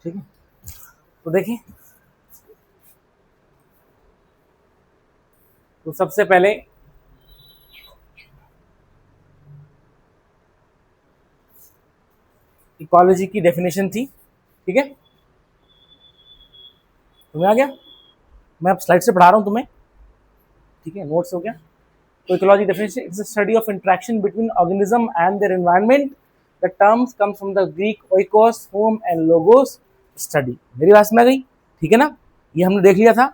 ठीक है, तो देखिए, तो सबसे पहले इकोलॉजी की डेफिनेशन थी। ठीक है, तुम्हें आ गया, मैं अब स्लाइड से पढ़ा रहा हूं तुम्हें। ठीक है, नोट्स हो गया। तो ecology definition it's the study of interaction between organism and their environment. The terms comes from the Greek oikos, home and logos, study. मेरी बात समझ गई? ठीक है ना, ये हमने देख लिया था।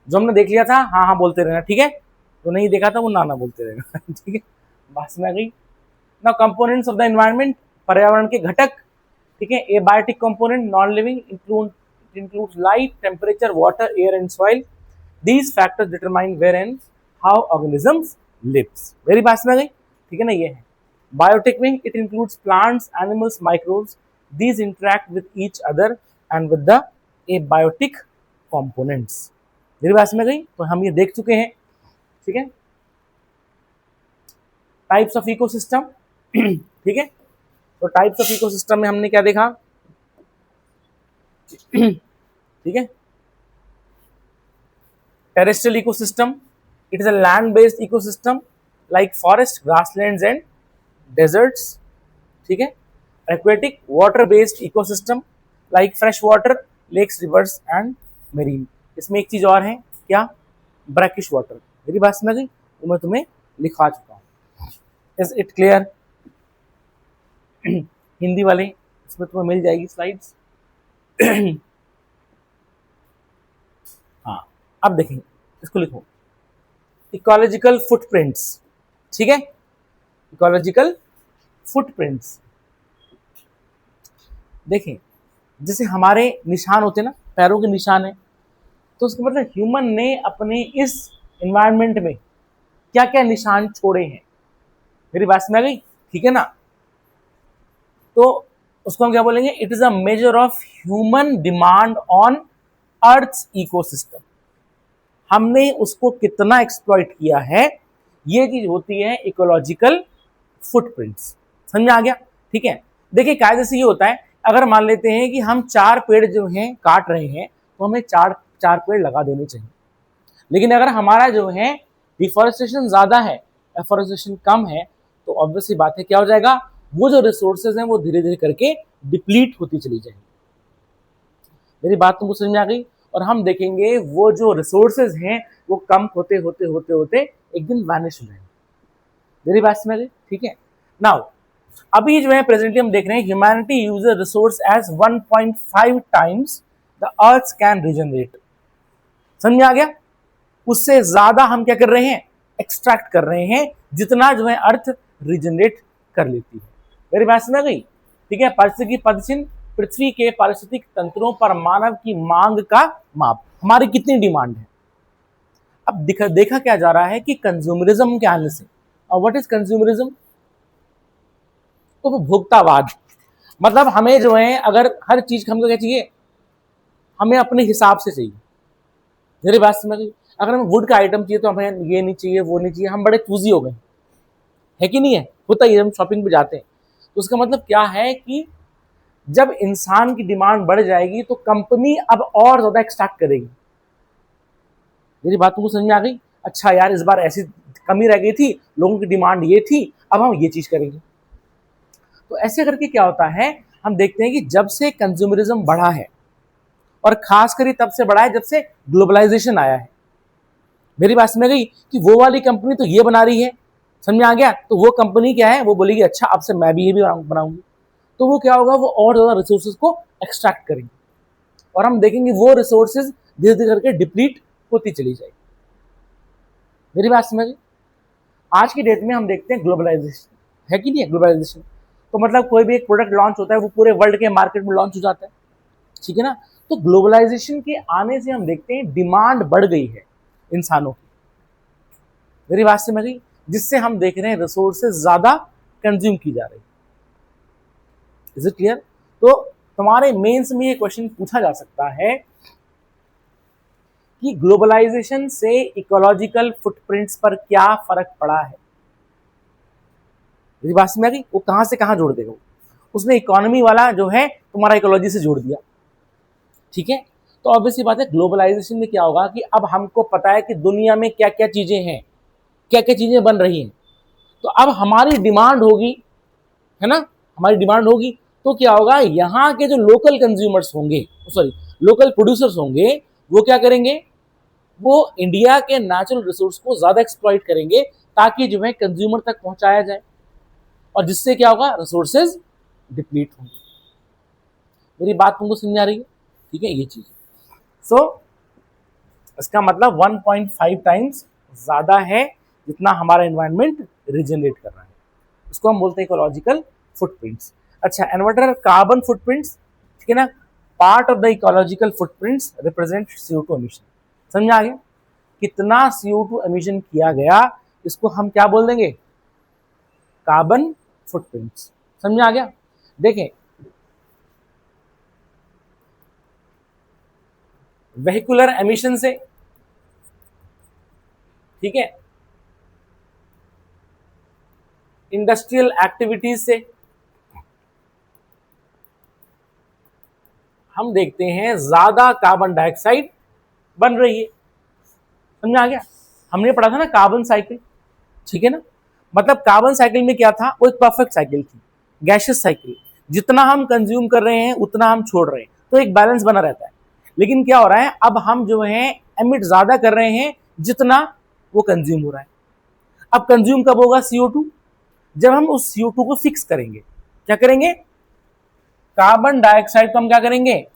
जो हमने देख लिया था हाँ हाँ बोलते रहना, ठीक है, जो नहीं देखा था वो ना ना बोलते रहना। ठीक है, बात समझ गई ना। कंपोनेंट्स ऑफ द एनवायरनमेंट, पर्यावरण के घटक। ठीक है, abiotic component non living includes light, temperature, water, air and soil. These factors determine where and how organisms lives. मेरी बात समझ गई? ठीक है ना, ये है biotic wing. It includes plants, animals, microbes. These interact with each other and with the abiotic components. मेरी बात समझ गई? तो हम ये देख चुके हैं। ठीक है, टाइप्स ऑफ इकोसिस्टम। ठीक है, तो टाइप्स ऑफ इकोसिस्टम में हमने क्या देखा? ठीक है, terrestrial ecosystem, it is a land based ecosystem like forest, grasslands and deserts. ठीक है, aquatic water based ecosystem like fresh water, lakes, rivers and marine. इसमें एक चीज और है, क्या? Brackish water. मेरी बात समझ गई? वो मैं तुम्हें लिखा चुका हूं। Is it clear? हिंदी वाले इसमें तुम्हें मिल जाएगी स्लाइड्स। हाँ, अब देखेंगे, इसको लिखो, इकोलॉजिकल फुटप्रिंट्स। ठीक है, इकोलॉजिकल फुटप्रिंट्स। देखें, जैसे हमारे निशान होते हैं ना, पैरों के निशान है, तो उसका मतलब ह्यूमन ने अपने इस एनवायरनमेंट में क्या क्या निशान छोड़े हैं। मेरी बात समझ गई? ठीक है ना, तो उसको हम क्या बोलेंगे? It is a measure of human demand on earth ecosystem. हमने उसको कितना एक्सप्लॉइट किया है, ये चीज होती है इकोलॉजिकल फुटप्रिंट्स। समझ आ गया? ठीक है, देखिए कायदे से ये होता है, अगर मान लेते हैं कि हम 4 पेड़ जो हैं काट रहे हैं, तो हमें चार पेड़ लगा देने चाहिए। लेकिन अगर हमारा जो है डिफॉरेस्टेशन ज्यादा है, एफॉरेस्टेशन कम है, तो ऑब्वियसली बात है क्या हो जाएगा? वो जो रिसोर्सेज हैं वो धीरे धीरे करके डिप्लीट होती चली जाएगी। मेरी बात तुमको समझ में आ गई? और हम देखेंगे वो जो रिसोर्सेज हैं वो कम होते होते होते होते एक दिन वैनिश हो जाएंगे। मेरी बात समझ गई? ठीक है, नाउ अभी जो है प्रेजेंटली हम देख रहे हैं humanity uses resource as 1.5 times the earth can regenerate. समझ में आ गया? उससे ज्यादा हम क्या कर रहे हैं? एक्सट्रैक्ट कर रहे हैं, जितना जो है अर्थ रीजनरेट कर लेती है। मेरी बात समझ गई? ठीक है, पारिस्थितिकी पदचिन्ह, पृथ्वी के पारिस्थितिक तंत्रों पर मानव की मांग का माप, हमारी कितनी डिमांड है। अब देखा क्या जा रहा है कि कंज्यूमरिज्म के आने से, और व्हाट इज कंज्यूमरिज्म? तो भोक्तावाद। मतलब हमें जो है अगर हर चीज हमको क्या चाहिए? हमें अपने हिसाब से चाहिए। मेरी बात समझ गई? अगर हमें वुड का आइटम चाहिए तो हमें ये नहीं चाहिए, वो नहीं चाहिए, हम बड़े चूजी हो गए, है कि नहीं है? होता ही, हम शॉपिंग पे जाते हैं। तो उसका मतलब क्या है कि जब इंसान की डिमांड बढ़ जाएगी तो कंपनी अब और ज्यादा एक्सट्रैक्ट करेगी। मेरी बात तुमको समझ में आ गई? अच्छा यार, इस बार ऐसी कमी रह गई थी, लोगों की डिमांड ये थी, अब हम ये चीज करेंगे। तो ऐसे करके क्या होता है, हम देखते हैं कि जब से कंज्यूमरिज्म बढ़ा है, और खासकर तब से बढ़ा है जब से ग्लोबलाइजेशन आया है। मेरी बात समझ गई? कि वो वाली कंपनी तो ये बना रही है, समझ में आ गया? तो वो कंपनी क्या है, वो बोलेगी अच्छा अब से मैं भी ये भी बनाऊंगी। तो वो क्या होगा, वो और ज्यादा रिसोर्सेज को एक्सट्रैक्ट करेंगे, और हम देखेंगे वो रिसोर्सेज धीरे धीरे करके डिप्लीट होती चली जाएगी। मेरी बात समझ गई? आज की डेट में हम देखते हैं ग्लोबलाइजेशन, है कि नहीं है? ग्लोबलाइजेशन तो मतलब कोई भी एक प्रोडक्ट लॉन्च होता है वो पूरे वर्ल्ड के मार्केट में लॉन्च हो जाता है। ठीक है ना, तो ग्लोबलाइजेशन के आने से हम देखते हैं डिमांड बढ़ गई है इंसानों की। मेरी बात समझ गई? जिससे हम देख रहे हैं रिसोर्सेज ज्यादा कंज्यूम की जा रही। Is it clear? तो तुम्हारे मेंस में ये क्वेश्चन पूछा जा सकता है कि ग्लोबलाइजेशन से इकोलॉजिकल फुटप्रिंट्स पर क्या फर्क पड़ा है। मेरी बात समझ गई? वो कहां से कहां जोड़ देगा? उसने इकोनॉमी वाला जो है तुम्हारा इकोलॉजी से जोड़ दिया, ठीक है। तो ऑब्वियसली बात है, ग्लोबलाइजेशन में क्या होगा कि अब हमको पता है कि दुनिया में क्या क्या चीजें हैं, क्या क्या चीजें बन रही हैं, तो अब हमारी डिमांड होगी, है ना, हमारी डिमांड होगी, तो क्या होगा, यहाँ के जो लोकल कंज्यूमर्स होंगे, सॉरी लोकल प्रोड्यूसर्स होंगे, वो क्या करेंगे, वो इंडिया के नेचुरल रिसोर्स को ज्यादा एक्सप्लॉइट करेंगे ताकि जो है कंज्यूमर तक पहुंचाया जाए, और जिससे क्या होगा, रिसोर्सेज डिप्लीट होंगे। मेरी बात तुमको समझ आ रही है? ठीक है, ये चीज। सो इसका मतलब 1.5 टाइम्स ज्यादा है जितना हमारा एनवायरनमेंट रिजनरेट कर रहा है, उसको हम बोलते हैं इकोलॉजिकल फुटप्रिंट्स। अच्छा, and what are carbon footprints? ठीक है ना, part of the ecological footprints represent CO2 emission. समझ आ गया कितना CO2 एमिशन किया गया, इसको हम क्या बोल देंगे, कार्बन फुटप्रिंट्स। समझ आ गया? देखें, वेहिकुलर एमिशन से, ठीक है, इंडस्ट्रियल एक्टिविटीज से हम देखते हैं ज्यादा कार्बन डाइऑक्साइड बन रही है। समझ आ गया? हमने पढ़ा था ना कार्बन साइकिल, ठीक है ना, मतलब कार्बन साइकिल में क्या था, वो एक परफेक्ट साइकिल थी, गैसियस साइकिल, जितना हम कंज्यूम कर रहे हैं उतना हम छोड़ रहे हैं, तो एक बैलेंस बना रहता है। लेकिन क्या हो रहा है, अब हम जो है एमिट ज्यादा कर रहे हैं जितना वो कंज्यूम हो रहा है। अब कंज्यूम कब होगा CO2? जब हम उस CO2 को फिक्स करेंगे। क्या करेंगे? कार्बन डाइऑक्साइड को हम क्या करेंगे,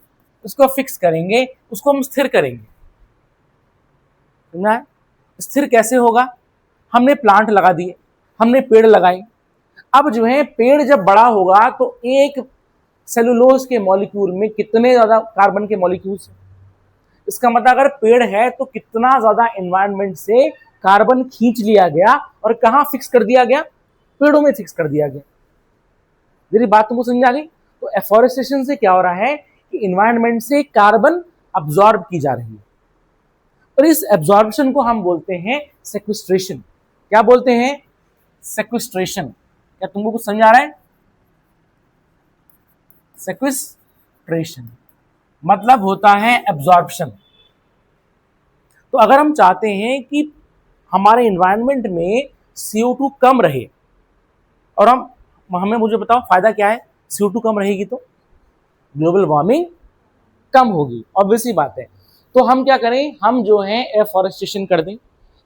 उसको फिक्स करेंगे, उसको हम स्थिर करेंगे। समझा है? स्थिर कैसे होगा? हमने प्लांट लगा दिए, हमने पेड़ लगाए, अब जो है पेड़ जब बड़ा होगा तो एक सेलुलोज के मॉलिक्यूल में कितने ज्यादा कार्बन के मॉलिक्यूल्स हैं। इसका मतलब अगर पेड़ है तो कितना ज्यादा एनवायरनमेंट से कार्बन खींच लिया गया और कहां फिक्स कर दिया गया, पेड़ों में फिक्स कर दिया गया। मेरी बात तुमको समझ आ गई? तो एफॉरेस्टेशन से क्या हो रहा है कि एनवायरनमेंट से कार्बन अब्सॉर्ब की जा रही है, और इस एब्जॉर्प्शन को हम बोलते हैं सेक्वेस्ट्रेशन। क्या बोलते हैं? सेक्वेस्ट्रेशन। क्या तुमको कुछ समझ आ रहा है? सेक्वेस्ट्रेशन मतलब होता है एब्जॉर्प्शन। तो अगर हम चाहते हैं कि हमारे एनवायरनमेंट में CO2 कम रहे, और हमें मुझे बताओ फायदा क्या है, CO2 कम रहेगी तो ग्लोबल वार्मिंग कम होगी, ऑब्वियसली बात है। तो हम क्या करें, हम जो है एफॉरेस्टेशन कर दें।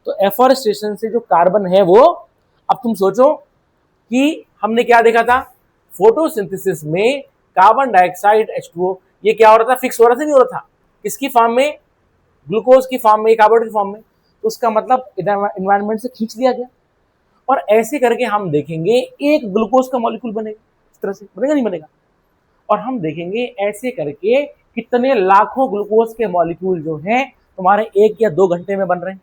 तो एफॉरेस्टेशन से जो कार्बन है वो, अब तुम सोचो कि हमने क्या देखा था, फोटोसिंथेसिस में कार्बन डाइऑक्साइड H2O ये क्या हो रहा था, फिक्स हो रहा था, नहीं हो रहा था, किसकी फॉर्म में, ग्लूकोज की फॉर्म में, कार्बोनेट की फॉर्म में। तो उसका मतलब एनवायरनमेंट से खींच लिया गया, और ऐसे करके हम देखेंगे एक ग्लूकोज का मॉलिक्यूल बनेगा, इस तरह से बनेगा, नहीं बनेगा, और हम देखेंगे ऐसे करके कितने लाखों ग्लूकोज के मॉलिक्यूल जो हैं तुम्हारे 1 या 2 घंटे में बन रहे हैं,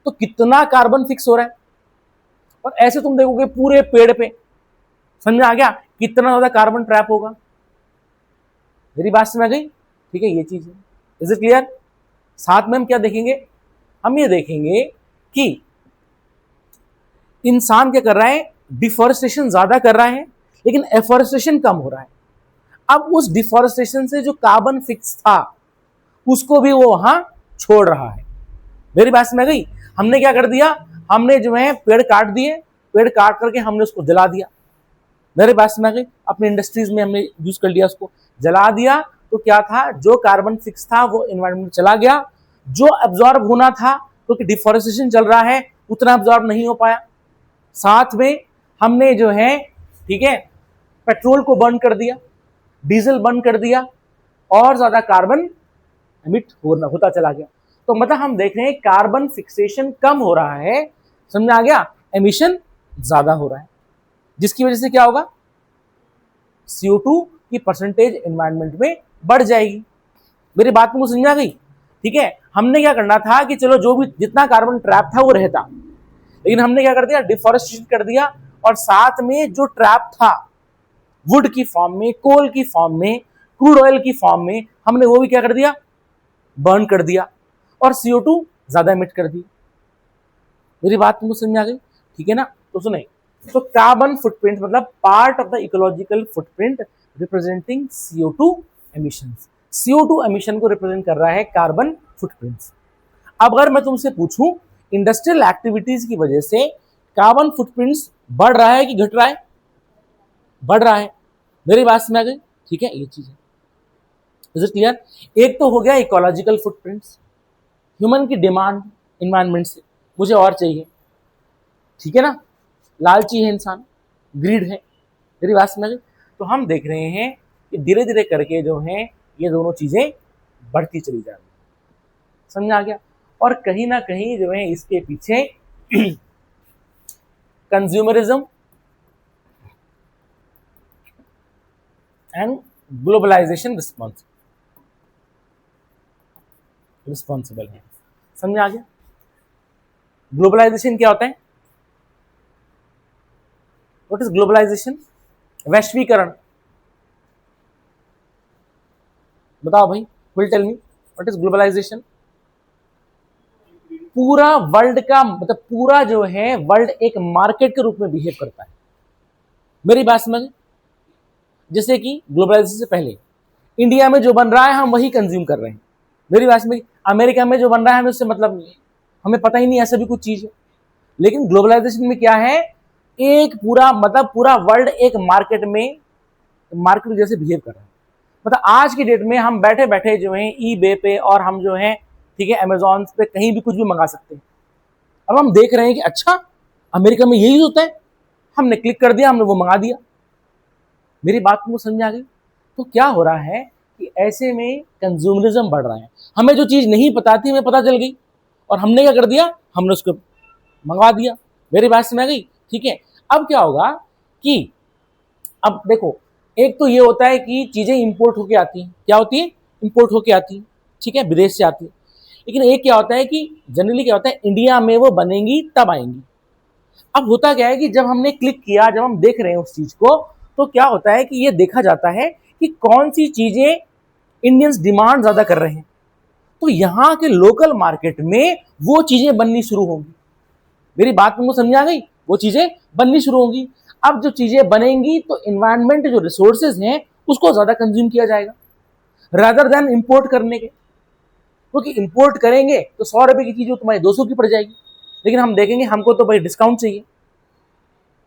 तो कितना कार्बन फिक्स हो रहा है। और ऐसे तुम देखोगे पूरे पेड़ पे, समझ में आ गया कितना ज्यादा कार्बन ट्रैप होगा। मेरी बात समझ गई? ठीक है, ये चीज है। Is it clear? साथ में हम क्या देखेंगे, हम ये देखेंगे कि इंसान क्या कर रहा है, डिफॉरेस्टेशन ज्यादा कर रहा है लेकिन एफॉरेस्टेशन कम हो रहा है। अब उस डिफॉरेस्टेशन से जो कार्बन फिक्स था उसको भी वो वहां छोड़ रहा है। मेरी बात समझ गई? हमने क्या कर दिया, हमने जो है पेड़ काट दिए, पेड़ काट करके हमने उसको जला दिया। मेरी बात समझ गई? अपनी इंडस्ट्रीज में हमने यूज कर लिया, उसको जला दिया, तो क्या था, जो कार्बन फिक्स था वो एनवायरनमेंट चला गया, जो एब्जॉर्ब होना था क्योंकि डिफॉरेस्टेशन चल रहा है उतना एब्जॉर्ब नहीं हो पाया। साथ में हमने जो है, ठीक है, पेट्रोल को बर्न कर दिया, डीजल बर्न कर दिया, और ज्यादा कार्बन एमिट होता चला गया। तो मतलब हम देख रहे हैं कार्बन फिक्सेशन कम हो रहा है, समझ आ गया, एमिशन ज्यादा हो रहा है, जिसकी वजह से क्या होगा, CO2 की परसेंटेज एनवायरनमेंट में बढ़ जाएगी। मेरी बात को समझ आ गई? ठीक है, हमने क्या करना था कि चलो जो भी जितना कार्बन ट्रैप था वो रहता, लेकिन हमने क्या कर दिया, डिफॉरेस्टेशन कर दिया, और साथ में जो ट्रैप था वुड की फॉर्म में, कोल की फॉर्म में, क्रूड ऑयल की फॉर्म में, हमने वो भी क्या कर दिया, बर्न कर दिया, और CO2 ज्यादा एमिट कर दी। मेरी बात तुमको समझ आ गई? ठीक है ना? तो सुने, तो कार्बन फुटप्रिंट मतलब part of the ecological footprint representing CO2 emissions. CO2 emission को रिप्रेजेंट कर रहा है कार्बन फुटप्रिंट्स। अब अगर मैं तुमसे पूछूं इंडस्ट्रियल एक्टिविटीज की वजह से कार्बन फुटप्रिंट्स बढ़ रहा है कि घट रहा है? बढ़ रहा है। मेरी बात समझ आ गई? ठीक है, ये चीज है। Is it clear? एक तो हो गया इकोलॉजिकल फुटप्रिंट्स, ह्यूमन की डिमांड इन्वायरमेंट से, मुझे और चाहिए, ठीक है ना, लालची है इंसान, ग्रीड है। मेरी बात समझ गई? तो हम देख रहे हैं कि धीरे धीरे करके जो है ये दोनों चीजें बढ़ती चली जा रही है। समझ आ गया? और कहीं ना कहीं जो है इसके पीछे कंज्यूमरिज्म एंड ग्लोबलाइजेशन रिस्पॉन्सिबल है। समझ आ गया? ग्लोबलाइजेशन क्या होता है? What is globalization? वैश्वीकरण। बताओ भाई, will tell me what is globalization? पूरा वर्ल्ड का मतलब पूरा जो है वर्ल्ड एक मार्केट के रूप में बिहेव करता है। मेरी बात समझ? जैसे कि ग्लोबलाइजेशन से पहले इंडिया में जो बन रहा है हम वही कंज्यूम कर रहे हैं। मेरी बात समझ? अमेरिका में जो बन रहा है हमें उससे मतलब नहीं है, हमें पता ही नहीं ऐसा भी कुछ चीज है। लेकिन ग्लोबलाइजेशन में क्या है, एक पूरा मतलब पूरा वर्ल्ड एक मार्केट जैसे बिहेव कर रहा है। मतलब आज की डेट में हम बैठे बैठे जो है ईबे पे और हम जो है ठीक है अमेजॉन पे कहीं भी कुछ भी मंगा सकते हैं। अब हम देख रहे हैं कि अच्छा अमेरिका में यही होता है, हमने क्लिक कर दिया, हमने वो मंगा दिया। मेरी बात को समझ आ गई? तो क्या हो रहा है कि ऐसे में कंज्यूमरिज्म बढ़ रहा है। हमें जो चीज नहीं पता थी हमें पता चल गई और हमने क्या कर दिया, हमने उसको मंगवा दिया। मेरी बात समझ आ गई? ठीक है। अब क्या होगा कि अब देखो, एक तो ये होता है कि चीजें इंपोर्ट होके आती हैं। क्या होती है? इंपोर्ट होके आती है, ठीक है, विदेश से आती है। लेकिन एक क्या होता है कि जनरली क्या होता है, इंडिया में वो बनेंगी तब आएंगी। अब होता क्या है कि जब हमने क्लिक किया, जब हम देख रहे हैं उस चीज को, तो क्या होता है कि ये देखा जाता है कि कौन सी चीजें इंडियंस डिमांड ज्यादा कर रहे हैं, तो यहाँ के लोकल मार्केट में वो चीजें बननी शुरू होंगी। मेरी बात तुमको समझ आ गई? वो चीजें बननी शुरू होंगी। अब जो चीजें बनेंगी तो इन्वायरमेंट जो रिसोर्सेज हैं उसको ज्यादा कंज्यूम किया जाएगा रादर देन इंपोर्ट करने के। क्योंकि इंपोर्ट करेंगे तो 100 रुपए की चीज तुम्हारी 200 की पड़ जाएगी, लेकिन हम देखेंगे हमको तो भाई डिस्काउंट चाहिए।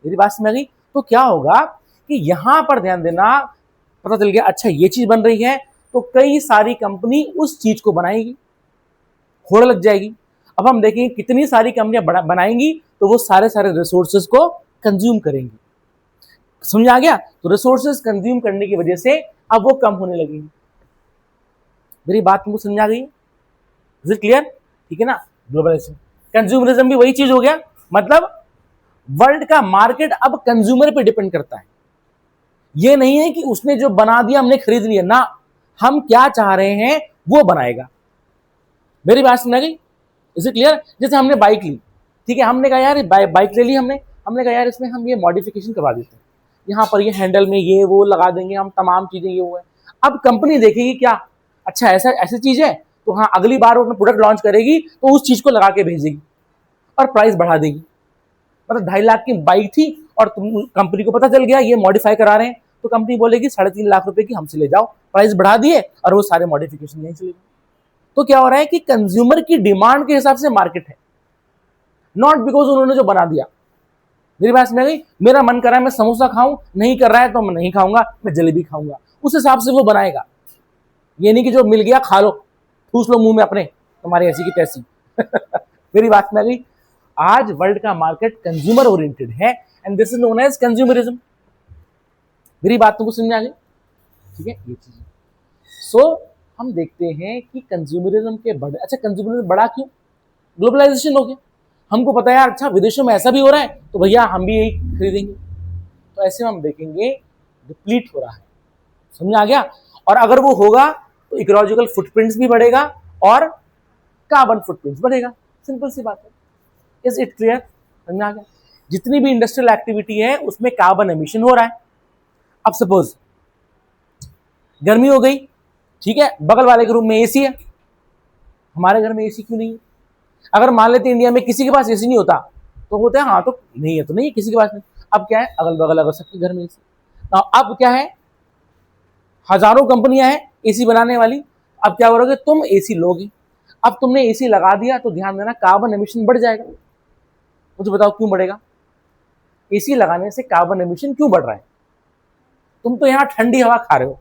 मेरी बात समझ गई? तो क्या होगा कि यहां पर ध्यान देना, पता चल गया अच्छा ये चीज बन रही है तो कई सारी कंपनी उस चीज को बनाएगी, होड़ लग जाएगी। अब हम देखेंगे कितनी सारी कंपनियां बनाएंगी तो वो सारे सारे रिसोर्सेज को कंज्यूम करेंगी। समझ आ गया? तो रिसोर्सेज कंज्यूम करने की वजह से अब वो कम होने लगेंगी। मेरी बात तुमको समझ आ गई? Is it clear? ठीक है ना? ग्लोबलाइजेशन, कंज्यूमरिज्म भी वही चीज हो गया। मतलब वर्ल्ड का मार्केट अब कंज्यूमर पे डिपेंड करता है। ये नहीं है कि उसने जो बना दिया हमने खरीद लिया ना, हम क्या चाह रहे हैं वो बनाएगा। मेरी बात समझ आ गई? Is it clear? जैसे हमने बाइक ली, ठीक है, हमने कहा यार बाइक ले ली, हमने कहा यार इसमें हम ये मॉडिफिकेशन करवा देते हैं, यहाँ पर ये हैंडल में ये वो लगा देंगे हम, तमाम चीजें ये वो है। अब कंपनी देखेगी क्या, अच्छा ऐसा ऐसी चीज है, तो हाँ अगली बार वो अपना प्रोडक्ट लॉन्च करेगी तो उस चीज को लगा के भेजेगी और प्राइस बढ़ा देगी। मतलब 2.5 लाख की बाइक थी और तुम कंपनी को पता चल गया ये मॉडिफाई करा रहे हैं, तो कंपनी बोलेगी 3.5 लाख रुपए की हमसे ले जाओ, प्राइस बढ़ा दिए और वो सारे मॉडिफिकेशन यहीं चले गए। तो क्या हो रहा है कि कंज्यूमर की डिमांड के हिसाब से मार्केट है, नॉट बिकॉज उन्होंने जो बना दिया। मेरी बात समझ गई? मेरा मन कर रहा है मैं समोसा खाऊं, नहीं कर रहा है तो मैं नहीं खाऊंगा, मैं जलेबी खाऊंगा, उस हिसाब से वो बनाएगा। ये नहीं कि जो मिल गया खा लो, ठूस लो मुंह में अपने, तुम्हारी ऐसी की तैसी। मेरी बात समझ गई? आज वर्ल्ड का मार्केट कंज्यूमर ओरिएंटेड है and this is known as consumerism. मेरी बात तुमको समझ आ गई? ठीक है, ये चीज। सो हम देखते हैं कि कंज्यूमरिज्म के बढ़े, अच्छा कंज्यूमरिज्म बढ़ा क्यों? ग्लोबलाइजेशन हो गया, हमको पता है यार अच्छा विदेशों में ऐसा भी हो रहा है तो भैया हम भी यही खरीदेंगे। तो ऐसे में हम देखेंगे डिप्लीट हो रहा है। समझ आ गया? और अगर वो होगा तो इकोलॉजिकल फुटप्रिंट्स भी बढ़ेगा और कार्बन फुटप्रिंट्स बढ़ेगा। सिंपल सी बात है। Is it clear? समझ आ गया? जितनी भी इंडस्ट्रियल एक्टिविटी है उसमें कार्बन एमिशन हो रहा है। अब सपोज गर्मी हो गई, ठीक है, बगल वाले के रूम में एसी है, हमारे घर में एसी क्यों नहीं है? अगर मान लेते इंडिया में किसी के पास एसी नहीं होता तो होता है हाँ तो नहीं है तो नहीं है, किसी के पास नहीं। अब क्या है, अगल बगल अगर सबके घर में एसी। अब क्या है, हजारों कंपनियां हैं, एसी बनाने वाली। अब क्या करोगे तुम, एसी लोगे। अब तुमने एसी लगा दिया तो ध्यान देना कार्बन एमिशन बढ़ जाएगा। मुझे बताओ क्यों बढ़ेगा? एसी लगाने से कार्बन एमिशन क्यों बढ़ रहा है? तुम तो यहाँ ठंडी हवा खा रहे हो,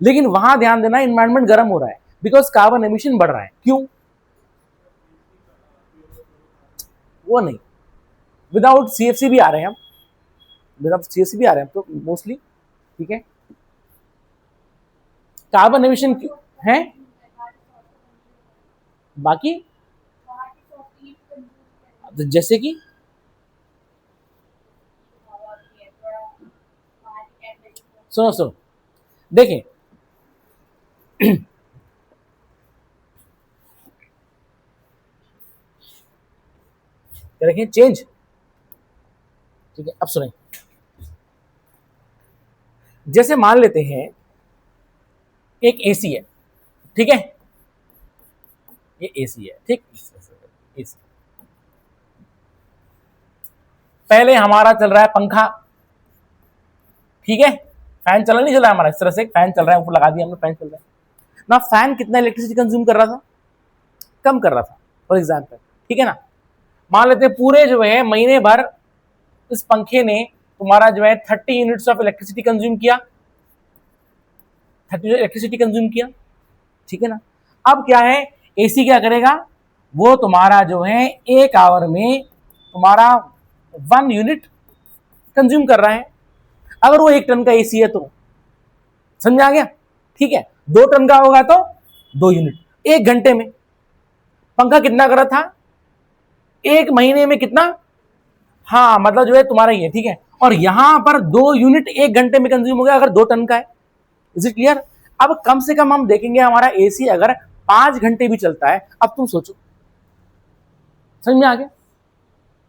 लेकिन वहां ध्यान देना एनवायरनमेंट गर्म हो रहा है, बिकॉज कार्बन एमिशन बढ़ रहा है। क्यों? वो नहीं, विदाउट सीएफसी भी आ रहे हैं हम, विदाउट सीएफसी भी आ रहे हैं तो मोस्टली। ठीक है, कार्बन एमिशन है। बाकी जैसे कि सुनो सुनो, देखें रखें चेंज। ठीक है, अब सुने, जैसे मान लेते हैं एक एसी है, ठीक है, ये एसी है, ठीक, एसी। पहले हमारा चल रहा है पंखा, ठीक है, फैन चला नहीं, चला हमारा इस तरह से फैन चल रहा है, ऊपर लगा दिया हमने, फैन चल रहा है ना। फैन कितना इलेक्ट्रिसिटी कंज्यूम कर रहा था? कम कर रहा था, फॉर एग्जाम्पल, ठीक है ना। मान लेते हैं पूरे जो है महीने भर इस पंखे ने तुम्हारा जो है 30 यूनिट्स ऑफ इलेक्ट्रिसिटी कंज्यूम किया, 30 इलेक्ट्रिसिटी कंज्यूम किया, ठीक है ना। अब क्या है, एसी क्या करेगा, वो तुम्हारा जो है एक आवर में तुम्हारा 1 यूनिट कंज्यूम कर रहा है। अगर वो 1 टन का एसी है तो समझ आ गया, ठीक है। 2 टन का होगा तो 2 यूनिट 1 घंटे में। पंखा कितना कर रहा था? 1 महीने में कितना? हाँ, मतलब जो है तुम्हारा ये, ठीक है। और यहां पर 2 यूनिट 1 घंटे में कंज्यूम हो गया अगर 2 टन का है। Is it clear? अब कम से कम हम देखेंगे हमारा एसी अगर 5 घंटे भी चलता है, अब तुम सोचो, समझ में आ गया?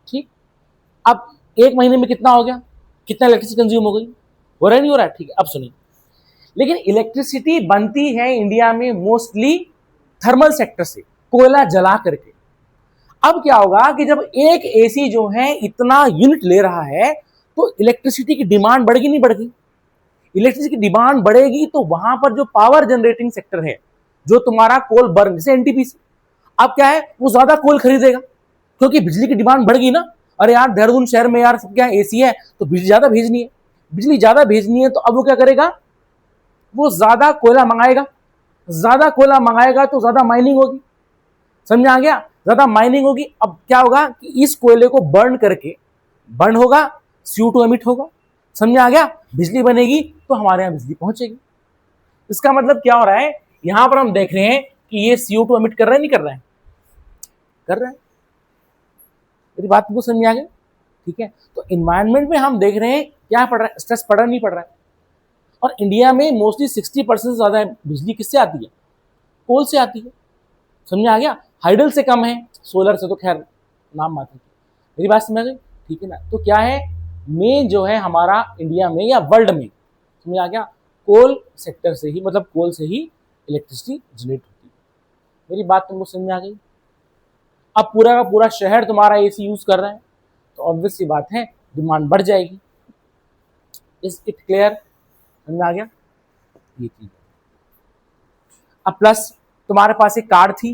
ठीक, अब 1 महीने में कितना हो गया, कितना इलेक्ट्रिसिटी कंज्यूम हो गई? हो रहा है नहीं हो रहा है? ठीक है, अब सुनिए, लेकिन इलेक्ट्रिसिटी बनती है इंडिया में मोस्टली थर्मल सेक्टर से, कोयला जला करके। अब क्या होगा कि जब एक एसी जो है इतना यूनिट ले रहा है तो इलेक्ट्रिसिटी की डिमांड बढ़ेगी नहीं बढ़ेगी? इलेक्ट्रिसिटी की डिमांड बढ़ेगी तो वहां पर जो पावर जनरेटिंग सेक्टर है, जो तुम्हारा कोल बर्न, जैसे एनटीपीसी, अब क्या है वो ज्यादा कोल खरीदेगा क्योंकि बिजली की डिमांड बढ़ गई ना। अरे यार देहरादून शहर में यार सब क्या एसी है तो बिजली ज्यादा भेजनी है, बिजली ज्यादा भेजनी है, तो अब वो क्या करेगा, वो ज्यादा कोयला मंगाएगा। ज्यादा कोयला मंगाएगा तो ज्यादा माइनिंग होगी, समझ आ गया? ज्यादा माइनिंग होगी। अब क्या होगा कि इस कोयले को बर्न करके, बर्न होगा, CO2 एमिट होगा, समझ आ गया? बिजली बनेगी तो हमारे यहां बिजली पहुंचेगी। इसका मतलब क्या हो रहा है, यहां पर हम देख रहे हैं कि ये CO2 एमिट कर रहा है नहीं कर रहा है? कर रहा है। मेरी बात को समझ आ गया? ठीक है, तो इन्वायरमेंट में हम देख रहे हैं क्या पड़ रहा है, स्ट्रेस पड़ रहा नहीं पड़ रहा है। और इंडिया में मोस्टली 60% से ज्यादा बिजली किससे आती है? कोल से आती है, समझ आ गया? हाइडल से कम है, सोलर से तो खैर नाम मात्र। मेरी बात समझ गई? ठीक है ना। तो क्या है, मेन जो है हमारा इंडिया में या वर्ल्ड में, समझ आ गया, कोल सेक्टर से ही, मतलब कोल से ही इलेक्ट्रिसिटी जनरेट होती है। मेरी बात तुमको समझ में आ गई? अब पूरा का पूरा शहर तुम्हारा एसी यूज कर रहा है तो ऑब्वियस सी बात है डिमांड बढ़ जाएगी। Is it clear? समझ में आ गया? ये चीज। अब प्लस तुम्हारे पास एक कार थी,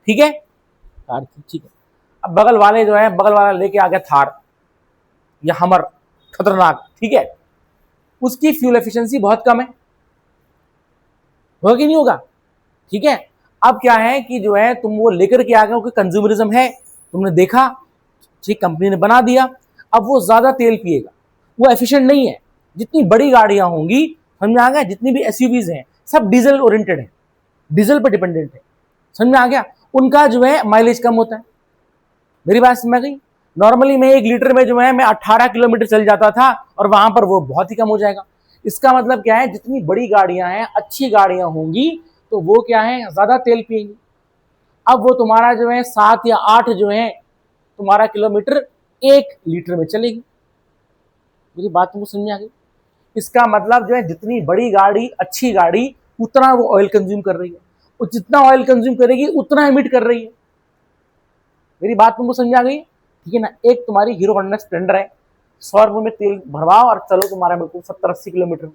ठीक है, कार थी, ठीक है। अब बगल वाले जो है, बगल वाला लेके आ गया थार या हमर, खतरनाक, ठीक है, उसकी फ्यूल एफिशिएंसी बहुत कम है, होगा कि नहीं होगा? ठीक है। अब क्या है कि जो है तुम वो लेकर के आ गए, क्योंकि कंज्यूमरिज्म है, तुमने देखा, ठीक, कंपनी ने बना दिया, अब वो ज्यादा तेल पिएगा, वो एफिशिएंट नहीं है। जितनी बड़ी गाड़ियां होंगी, समझ में आ गया, जितनी भी एसयूवीज हैं सब डीजल ओरिएंटेड है, डीजल पर डिपेंडेंट है, समझ में आ गया? उनका जो है माइलेज कम होता है। मेरी बात समझ गई? नॉर्मली मैं 1 लीटर में जो है मैं 18 किलोमीटर चल जाता था और वहां पर वो बहुत ही कम हो जाएगा। इसका मतलब क्या है, जितनी बड़ी गाड़ियां हैं, अच्छी गाड़ियां होंगी तो वो क्या है, ज्यादा तेल पिएंगी। अब वो तुम्हारा जो है 7 या 8 जो है तुम्हारा किलोमीटर 1 लीटर में चलेगी। मेरी बात तुमको समझ में आ गई? इसका मतलब जो है जितनी बड़ी गाड़ी, अच्छी गाड़ी, उतना वो ऑयल कंज्यूम कर रही है, और जितना ऑयल कंज्यूम करेगी उतना एमिट कर रही है। मेरी बात तुमको समझ आ गई? ठीक है ना। एक तुम्हारी हीरो होंडा स्प्लेंडर है, 100 रुपये में तेल भरवाओ और चलो तुम्हारा बिल्कुल 70-80 किलोमीटर,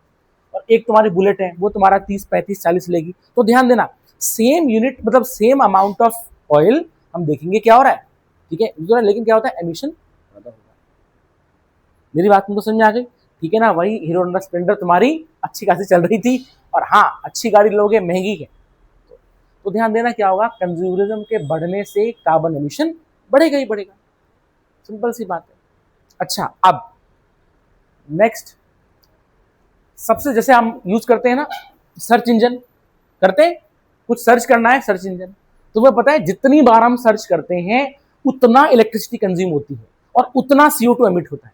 और एक तुम्हारी बुलेट है वो तुम्हारा 30, 35, 40 लेगी। तो ध्यान देना, सेम यूनिट मतलब सेम अमाउंट ऑफ ऑयल हम देखेंगे क्या हो रहा है, ठीक है, लेकिन क्या होता है, एमिशन ज्यादा होगा। मेरी बात तुमको समझ में आ गई, ठीक है ना। वही हीरो होंडा स्प्लेंडर तुम्हारी अच्छी खासी चल रही थी, और हाँ अच्छी गाड़ी लोगे, महंगी है, तो ध्यान देना क्या होगा, कंज्यूमरिज्म के बढ़ने से कार्बन एमिशन बढ़ेगा ही बढ़ेगा, सिंपल सी बात है। अच्छा, अब नेक्स्ट, सबसे जैसे हम यूज करते हैं ना सर्च इंजन, करते हैं कुछ सर्च करना है, सर्च इंजन, तुम्हें पता है जितनी बार हम सर्च करते हैं उतना इलेक्ट्रिसिटी कंज्यूम होती है और उतना CO2 एमिट होता है।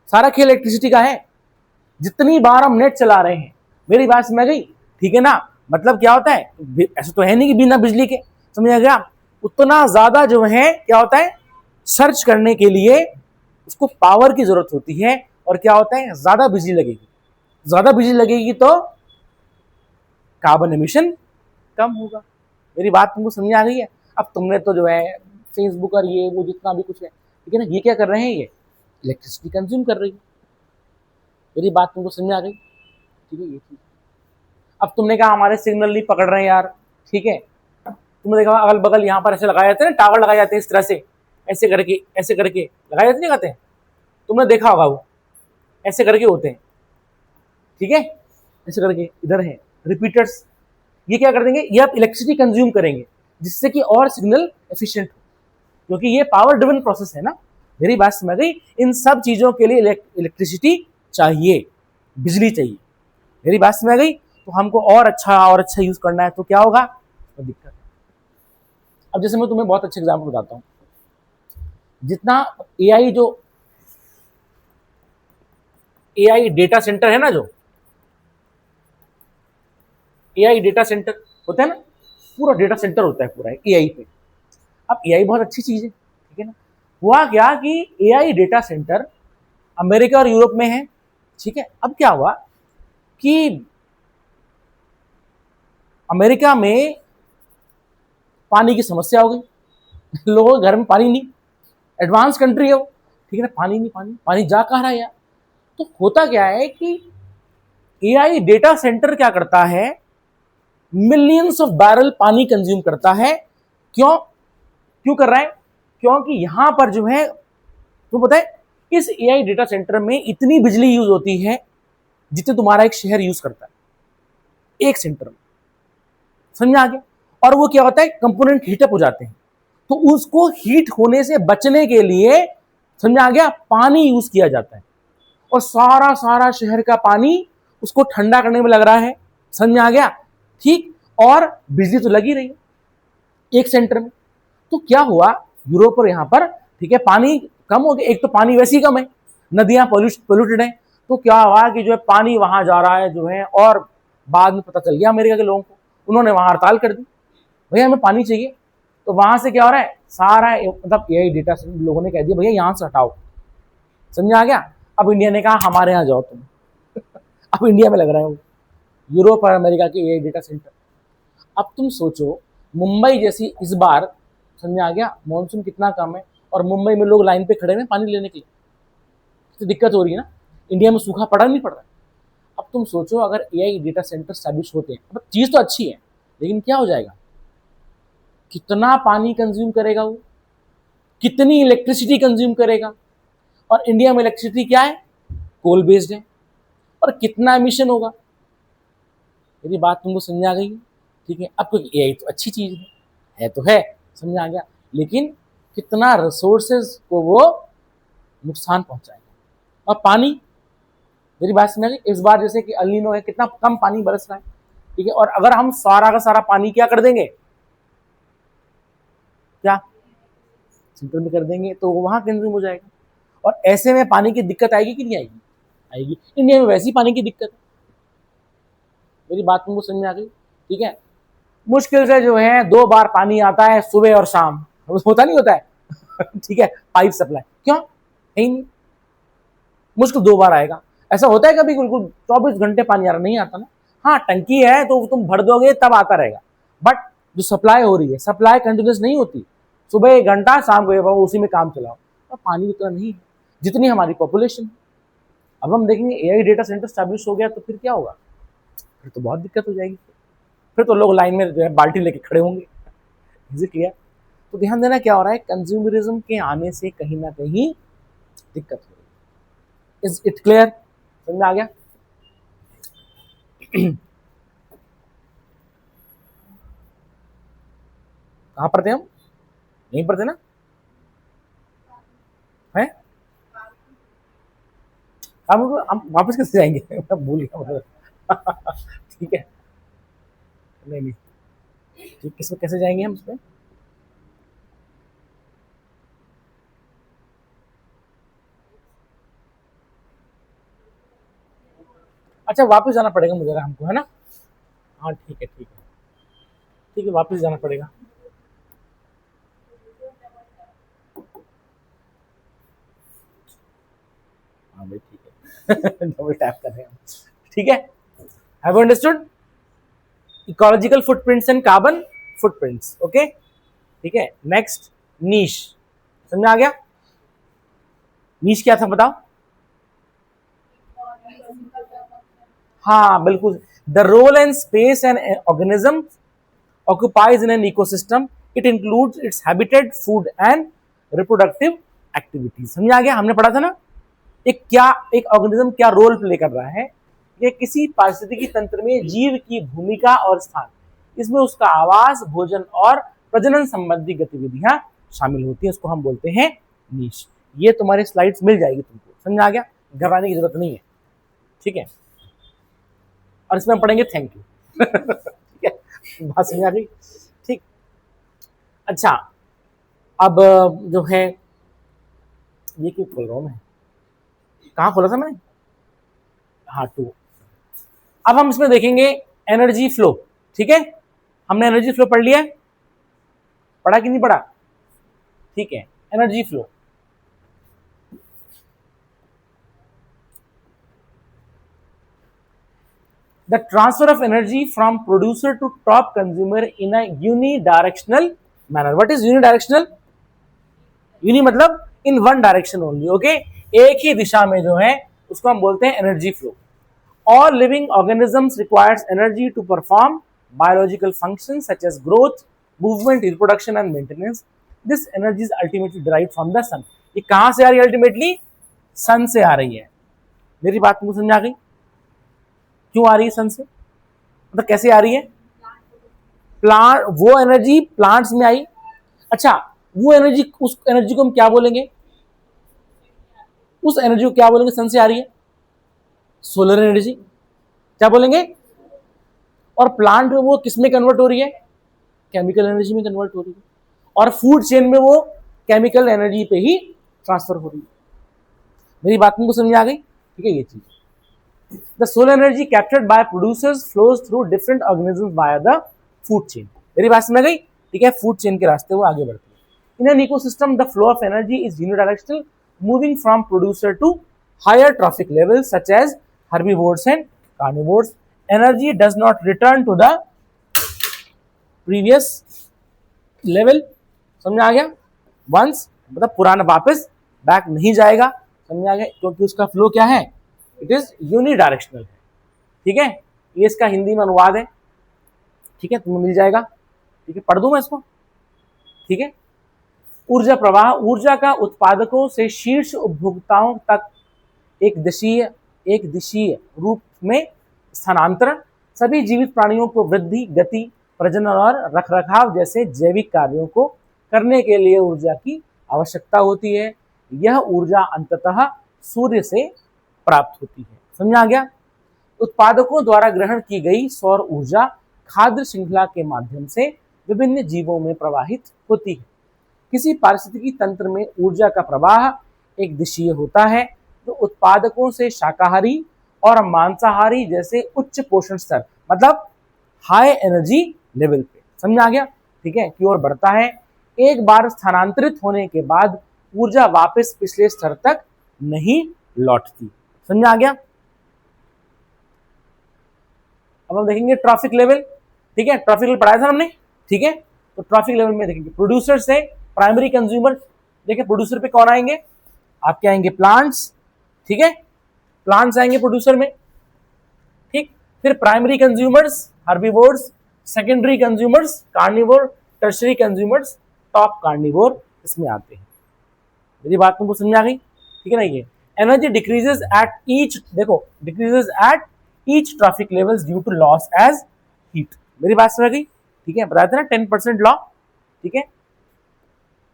सारा खेल इलेक्ट्रिसिटी का है। जितनी बार हम नेट चला रहे हैं, मेरी बात समझ गई, ठीक है ना, मतलब क्या होता है, ऐसा तो है नहीं कि बिना बिजली के, समझ गया, उतना ज्यादा जो है क्या होता है, सर्च करने के लिए उसको पावर की जरूरत होती है, और क्या होता है, ज्यादा बिजली लगेगी, ज्यादा बिजली लगेगी तो कार्बन एमिशन कम होगा। मेरी बात तुमको समझ आ गई है। अब तुमने तो जो है फेसबुक और ये वो जितना भी कुछ है, ठीक है ना, ये क्या कर रहे हैं, ये इलेक्ट्रिसिटी कंज्यूम कर रही है। मेरी बात तुमको समझ आ गई, ठीक है, ये चीज। अब तुमने कहा हमारे सिग्नल नहीं पकड़ रहे हैं यार, ठीक है, तुमने देखा अगल बगल यहाँ पर ऐसे लगाए जाते हैं ना, टावर लगाए जाते हैं इस तरह से, ऐसे करके लगाए जाते नहीं, लगाते हैं, तुमने देखा होगा वो ऐसे करके होते हैं, ठीक है, ऐसे करके इधर है रिपीटर्स, ये क्या कर देंगे, ये आप इलेक्ट्रिसिटी कंज्यूम करेंगे जिससे कि और सिग्नल एफिशिएंट हो, क्योंकि ये पावर ड्रिवन प्रोसेस है ना। मेरी बात समझ गई, इन सब चीजों के लिए इलेक्ट्रिसिटी चाहिए, बिजली चाहिए। मेरी बात समझ गई, तो हमको और अच्छा यूज करना है तो क्या होगा, तो दिक्कत। अब जैसे मैं तुम्हें बहुत अच्छे एग्जाम्पल बताता हूँ, जितना एआई डेटा सेंटर है ना, जो एआई डेटा सेंटर होता है ना, पूरा डेटा सेंटर होता है पूरा एआई पे। अब एआई बहुत अच्छी चीज है, ठीक है ना। हुआ क्या कि एआई डेटा सेंटर अमेरिका और यूरोप में है, ठीक है। अब क्या हुआ कि अमेरिका में पानी की समस्या हो गई लोगों के घर में पानी नहीं, एडवांस कंट्री है वो, ठीक है ना, पानी नहीं, पानी जा कहाँ रहा है यार। तो होता क्या है कि एआई डेटा सेंटर क्या करता है, मिलियंस ऑफ बैरल पानी कंज्यूम करता है। क्यों कर रहा है, क्योंकि यहां पर जो है, तो पता है इस एआई डेटा सेंटर में इतनी बिजली यूज होती है जितने तुम्हारा एक शहर यूज करता है एक सेंटर में, समझ आ गया। और वो क्या होता है, कंपोनेंट हीटअप हो जाते हैं, तो उसको हीट होने से बचने के लिए, समझ आ गया, पानी यूज किया जाता है, और सारा शहर का पानी उसको ठंडा करने में लग रहा है, समझ आ गया, ठीक। और बिजली तो लगी रही है एक सेंटर में। तो क्या हुआ, यूरोप और यहां पर, ठीक है, पानी कम हो गया, एक तो पानी वैसे ही कम है, नदियां पोल्यूटेड है, तो क्या हुआ कि जो है पानी वहां जा रहा है जो है, और बाद में पता चल गया अमेरिका के लोगों को, उन्होंने वहां हड़ताल कर दी, भैया हमें पानी चाहिए। तो वहां से क्या हो रहा है, सारा मतलब एआई डेटा लोगों ने कह दिया भैया यहां से हटाओ, समझ आ गया। अब इंडिया ने कहा हमारे यहाँ जाओ तुम अब इंडिया में लग रहा है वो, यूरोप और अमेरिका के एआई डेटा सेंटर। अब तुम सोचो, मुंबई जैसी इस बार, समझ आ गया, मॉनसून कितना कम है, और मुंबई में लोग लाइन पे खड़े हैं पानी लेने के लिए, तो दिक्कत हो रही है ना, इंडिया में सूखा पड़ा नहीं पड़ रहा है। अब तुम सोचो अगर एआई डेटा सेंटर स्टैब्लिश होते हैं, अब चीज तो अच्छी है, लेकिन क्या हो जाएगा, कितना पानी कंज्यूम करेगा वो, कितनी इलेक्ट्रिसिटी कंज्यूम करेगा, और इंडिया में इलेक्ट्रिसिटी क्या है, कोल बेस्ड है, और कितना एमिशन होगा। मेरी बात तुमको समझ आ गई है, ठीक है। अब क्योंकि एआई तो अच्छी चीज है तो है, समझ आ गया, लेकिन कितना रिसोर्सेज को वो नुकसान पहुंचाएगा। और पानी, मेरी बात समझ गई, इस बार जैसे कि अल नीनो है, कितना कम पानी बरस रहा है, ठीक है, और अगर हम सारा का सारा पानी क्या कर देंगे, क्या सेंटर में कर देंगे, तो वहां कंज्यूम हो जाएगा, और ऐसे में पानी की दिक्कत आएगी कि नहीं आएगी, आएगी। इंडिया में वैसी पानी की दिक्कत है। मेरी बात तुमको समझ में आ गई, ठीक है। मुश्किल से जो है 2 बार पानी आता है, सुबह और शाम, होता नहीं होता है ठीक है, पाइप सप्लाई, क्यों है ही नहीं, मुश्किल 2 बार आएगा। ऐसा होता है कभी बिल्कुल 24 घंटे पानी आ रहा, नहीं आता ना। हाँ टंकी है तो तुम भर दोगे तब आता रहेगा, बट जो सप्लाई हो रही है, सप्लाई कंटिन्यूस नहीं होती, सुबह 1 घंटा, शाम को उसी में काम चलाओ, तो पानी उतना नहीं है जितनी हमारी पॉपुलेशन। अब हम देखेंगे एआई डेटा सेंटर स्टैब्लिश हो गया तो फिर क्या होगा, फिर तो बहुत दिक्कत हो जाएगी, फिर तो लोग लाइन में जो है बाल्टी लेके खड़े होंगे। Is clear? तो ध्यान देना क्या हो रहा है, कंज्यूमरिज्म के आने से कहीं ना कहीं दिक्कत हो रही है। Is it clear? समझ में आ गया? कहाँ पढ़ते हम? नहीं पढ़ते ना? है हम वापस कैसे जाएंगे? मैं भूल गया मतलब। ठीक है, नहीं नहीं, ठीक, किसमें कैसे जाएंगे हम इसमें? अच्छा, वापस जाना पड़ेगा मुझे हमको, है ना? हाँ ठीक है ठीक है ठीक है, वापस जाना पड़ेगा। हाँ भाई ठीक है। डबल टैप कर रहे हैं हम। ठीक है, have understood ecological footprints and carbon footprints. Okay, ठीक है। नेक्स्ट, नीश। समझ में आ गया? नीश क्या था बताओ? हाँ बिल्कुल, the role and space an organism occupies in an ecosystem. It includes its habitat, food and reproductive activities. समझ आ गया? हमने पढ़ा था ना, एक ऑर्गेनिज्म क्या रोल प्ले कर रहा है, ये किसी पारिस्थितिकी तंत्र में जीव की भूमिका और स्थान, इसमें उसका आवास, भोजन और प्रजनन संबंधी गतिविधियां शामिल होती हैं, उसको हम बोलते हैं नीश। ये तुम्हारे स्लाइड्स मिल जाएगी तुमको, समझ आ गया? घबराने की जरूरत नहीं है, ठीक है? और इसमें हम पढ़ेंगे थैंक यू। ठीक है, बात समझ आ गई? ठीक। अच्छा, अब जो है, ये क्यों खोल रहा हूं मैं? कहाँ खोला था मैंने? हाँ, टू। अब हम इसमें देखेंगे एनर्जी फ्लो। ठीक है, हमने एनर्जी फ्लो पढ़ लिया है, पढ़ा कि नहीं पढ़ा? ठीक है, energy flow. The transfer of energy from producer to top consumer in a unidirectional manner. What is unidirectional? Uni मतलब in one direction only. Okay, एक ही दिशा में जो है उसको हम बोलते हैं energy flow. All living organisms requires energy to perform biological functions such as growth, movement, reproduction and maintenance. This energy is ultimately derived from the sun. ये कहां से आ रही है? अल्टीमेटली सन से आ रही है। मेरी बात तुमको समझ आ गई? क्यों आ रही है सन से, मतलब कैसे आ रही है? प्लांट, वो एनर्जी प्लांट्स में आई। अच्छा, वो एनर्जी, उस एनर्जी को हम क्या बोलेंगे? उस एनर्जी को क्या बोलेंगे? सन से आ रही है सोलर एनर्जी, क्या बोलेंगे? और प्लांट में वो किस में कन्वर्ट हो रही है? केमिकल एनर्जी में कन्वर्ट हो रही है। और फूड चेन में वो केमिकल एनर्जी पे ही ट्रांसफर हो रही है। मेरी बात तुमको समझ आ गई? ठीक है, ये चीज। The solar energy captured by producers flows through different organisms via the food chain. मेरी बात समझ गई? ठीक है, फूड चेन के रास्ते वो आगे बढ़ती है। In an ecosystem the flow of energy is unidirectional, moving from producer to higher trophic levels such as herbivores and carnivores. Energy does not return to the previous level. समझ आ गया? Once मतलब पुराना वापस बैक नहीं जाएगा। समझ आ गया? क्योंकि उसका फ्लो क्या है? इट इज यूनिडायरेक्शनल है। ठीक है, ये इसका हिंदी में अनुवाद है। ठीक है, तुम्हें मिल जाएगा। ठीक है, पढ़ दूं मैं इसको? ठीक है, ऊर्जा प्रवाह, ऊर्जा का उत्पादकों से शीर्ष उपभोक्ताओं तक एक दिशीय रूप में स्थानांतरण सभी जीवित प्राणियों को वृद्धि, गति, प्रजनन और रखरखाव जैसे जैविक कार्यों को करने के लिए ऊर्जा की आवश्यकता होती है। यह ऊर्जा अंततः सूर्य से प्राप्त होती है। समझ आ गया? उत्पादकों द्वारा ग्रहण की गई सौर ऊर्जा खाद्य श्रृंखला के माध्यम से विभिन्न जीवों में प्रवाहित होती है। किसी पारिस्थितिकी तंत्र में ऊर्जा का प्रवाह एक दिशीय होता है, तो उत्पादकों से शाकाहारी और मांसाहारी जैसे उच्च पोषण स्तर, मतलब हाई एनर्जी लेवल पे, समझ आ गया? ठीक है, की ओर बढ़ता है। एक बार स्थानांतरित होने के बाद ऊर्जा वापस पिछले स्तर तक नहीं लौटती। समझ आ गया? अब हम देखेंगे ट्रॉफिक लेवल। ठीक है, ट्रॉफिक लेवल पढ़ाया था हमने। ठीक है, तो ट्रॉफिक लेवल में देखेंगे प्रोड्यूसर से प्राइमरी कंज्यूमर। देखिए, प्रोड्यूसर पे कौन आएंगे? आपके आएंगे प्लांट्स। ठीक है, प्लांट्स आएंगे प्रोड्यूसर में। ठीक, फिर primary consumers herbivores, secondary consumers carnivore, tertiary consumers top carnivore इसमें आते हैं। मेरी बात तुमको समझ आ गई? ठीक है ना? ये एनर्जी डिक्रीजेस एट ईच, देखो decreases at each trophic levels due to loss as heat. मेरी बात समझ गई? ठीक है, बताया था ना 10% लॉ, ठीक है,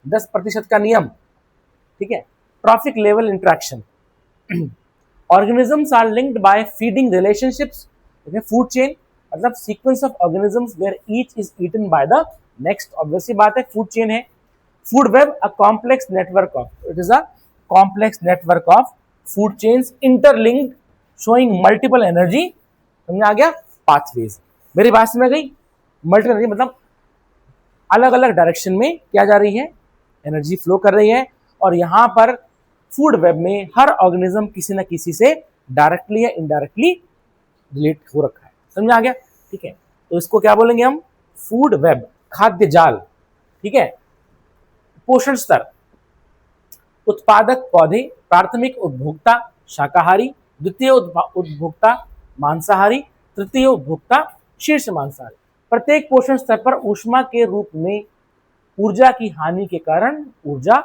10% का नियम, ठीक है। Traffic level interaction, organisms are linked by feeding relationships, okay, food chain मतलब sequence of organisms where each is eaten by the next, obviously बात है food chain है। food web a complex network of, it is a complex network of food chains interlinked showing multiple energy, समझ आ गया, pathways। मेरी बात समझ गई? मल्टीपल एनर्जी मतलब अलग अलग डायरेक्शन में क्या जा रही है, एनर्जी फ्लो कर रही है। और यहां पर फूड वेब में हर ऑर्गेनिज्म किसी न किसी से डायरेक्टली या इनडायरेक्टली रिलेट हो रखा है, समझ आ गया? ठीक है, तो इसको क्या बोलेंगे हम? फूड वेब, खाद्य जाल, ठीक है। पोषण स्तर, उत्पादक पौधे, प्राथमिक उपभोक्ता शाकाहारी, द्वितीय उपभोक्ता मांसाहारी, तृतीय उपभोक्ता शीर्ष मांसाहारी। प्रत्येक पोषण स्तर पर ऊष्मा के रूप में ऊर्जा की हानि के कारण ऊर्जा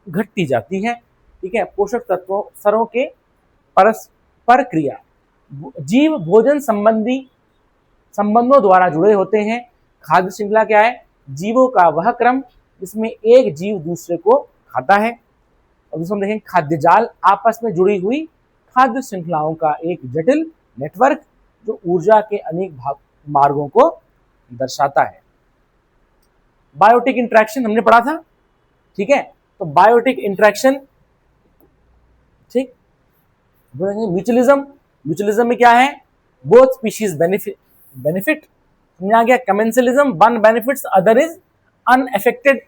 घटती जाती है, ठीक है। पोषक तत्वों स्तरों के परस्पर क्रिया, जीव भोजन संबंधी संबंधों द्वारा जुड़े होते हैं। खाद्य श्रृंखला क्या है? जीवों का वह क्रम जिसमें एक जीव दूसरे को खाता है। और दूसरा हम देखेंगे खाद्य जाल, आपस में जुड़ी हुई खाद्य श्रृंखलाओं का एक जटिल नेटवर्क जो ऊर्जा के अनेक मार्गों को दर्शाता है। बायोटिक इंटरेक्शन हमने पढ़ा था, ठीक है। तो बायोटिक इंटरेक्शन, ठीक, म्यूचुअलिज्म, म्यूचुअलिज्म में क्या है? बोथ स्पीशीज बेनिफिट, समझ आ गया। Commensalism, one benefits other is unaffected,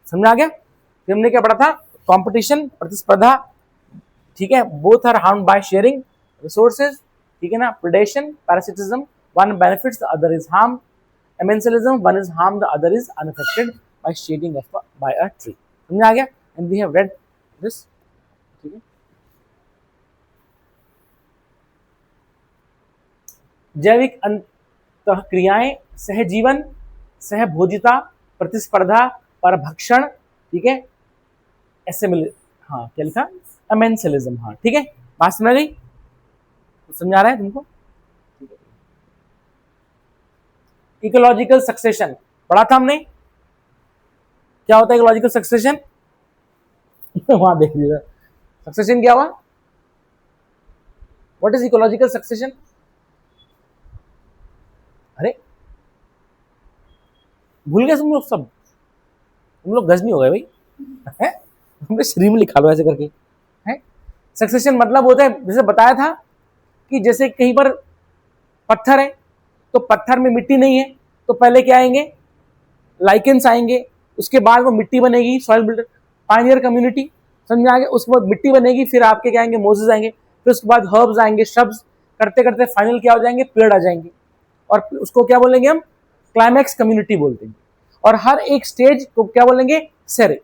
समझ आ गया। फिर हमने क्या पढ़ा था? कंपटीशन, प्रतिस्पर्धा, ठीक है। Both are harmed by sharing resources, ठीक है ना। Predation, parasitism, one benefits the other is harm. Commensalism, one is harmed, the other is unaffected by shading of by a tree, समझ आ गया? And we have read this, ठीक है। जैविक अंतःक्रियाएं, सहजीवन, सहभोजिता, प्रतिस्पर्धा, परभक्षण, ठीक है। एसेमिल, हाँ क्या लिखा? अमेंसलिज्म, हाँ ठीक है। बात समझ गई? समझ आ रहा है तुमको? इकोलॉजिकल सक्सेशन पढ़ा था हमने, क्या होता है इकोलॉजिकल सक्सेशन? वहां देख लीजिए सक्सेशन क्या हुआ। What is ecological succession? अरे भूल गए तुम लोग सब, तुम लोग गजनी हो गए भाई, है हमने शरीर में लिखा लो ऐसे करके, है। सक्सेशन मतलब होता है, जैसे बताया था कि जैसे कहीं पर पत्थर है तो पत्थर में मिट्टी नहीं है तो पहले क्या आएंगे? लाइकेंस आएंगे, उसके बाद वो मिट्टी बनेगी, सॉइल बिल्डर, पायनियर कम्युनिटी, समझ आ गया। उसके बाद मिट्टी बनेगी, फिर आपके क्या आएंगे? मोजेस आएंगे, फिर उसके बाद हर्ब्स आएंगे, श्रब्स, करते करते फाइनल क्या हो जाएंगे? पेड़ आ जाएंगे। और उसको क्या बोलेंगे हम? क्लाइमैक्स कम्युनिटी बोलते हैं। और हर एक स्टेज को क्या बोलेंगे? सेरे,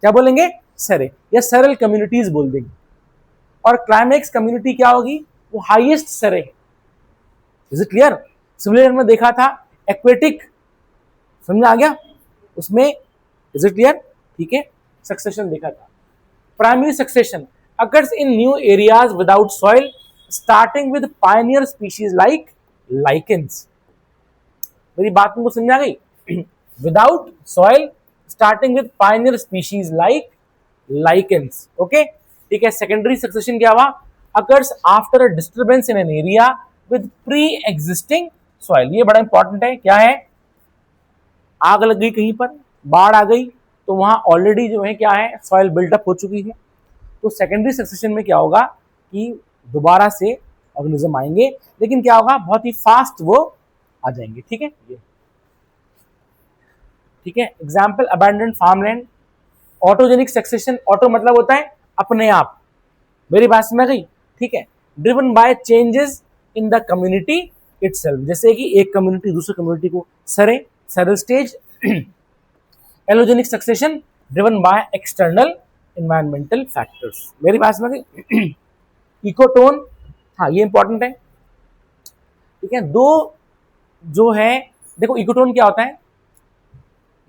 क्या बोलेंगे? सेरे या सेरल कम्युनिटीज बोल देंगे। और क्लाइमैक्स कम्युनिटी क्या होगी? वो हाईएस्ट सेरे है। Is it clear? सिमिलर हमने देखा था एक्वेटिक, समझ आ गया उसमें, इज इट क्लियर? ठीक है, सक्सेशन देखा था। Primary succession occurs in new areas without soil starting with Pioneer species like lichens. मेरी बात तुमको समझ आ गई? Without soil starting with Pioneer species like lichens, okay ठीक है। सेकेंडरी सक्सेशन क्या हुआ? Occurs after a disturbance in an area with pre existing soil. ये बड़ा इंपॉर्टेंट है। क्या है? आग लग गई कहीं पर, बाढ़ आ गई, तो वहां ऑलरेडी जो है क्या है? सॉइल बिल्डअप हो चुकी है। तो सेकेंडरी सक्सेशन में क्या होगा कि दोबारा से ऑर्गेनिज्म आएंगे, लेकिन क्या होगा? बहुत ही फास्ट वो आ जाएंगे, ठीक है। ये ठीक है। Example abandon farmland. Autogenic succession, auto मतलब होता है अपने आप, मेरी बात समझ गई? ठीक है। Driven by changes in the community itself, जैसे कि एक कम्युनिटी दूसरी कम्युनिटी को सरे, seral stage. Allogenic succession driven by external environmental factors, मेरी बात समझ गई? इकोटोन, हाँ ये इंपॉर्टेंट है। ठीक है। दो जो है, देखो इकोटोन क्या होता है,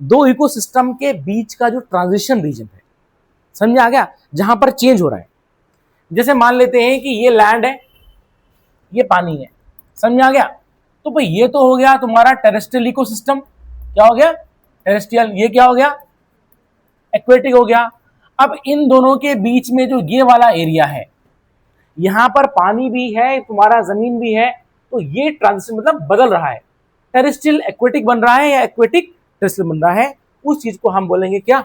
दो इकोसिस्टम के बीच का जो ट्रांजिशन रीजन है, समझ आ गया, जहां पर चेंज हो रहा है। जैसे मान लेते हैं कि ये लैंड है, ये पानी है, समझ आ गया। तो भाई ये तो हो गया तुम्हारा टेरेस्ट्रियल इकोसिस्टम, क्या हो गया टेरेस्ट्रियल, ये क्या हो गया एक्वेटिक हो गया। अब इन दोनों के बीच में जो ये वाला एरिया है, यहां पर पानी भी है, तुम्हारा जमीन भी है, तो ये ट्रांजिशन मतलब बदल रहा है, टेरेस्ट्रियल एक्वेटिक बन रहा है या एक्वेटिक टेरेस्ट्रियल बन रहा है, उस चीज को हम बोलेंगे क्या,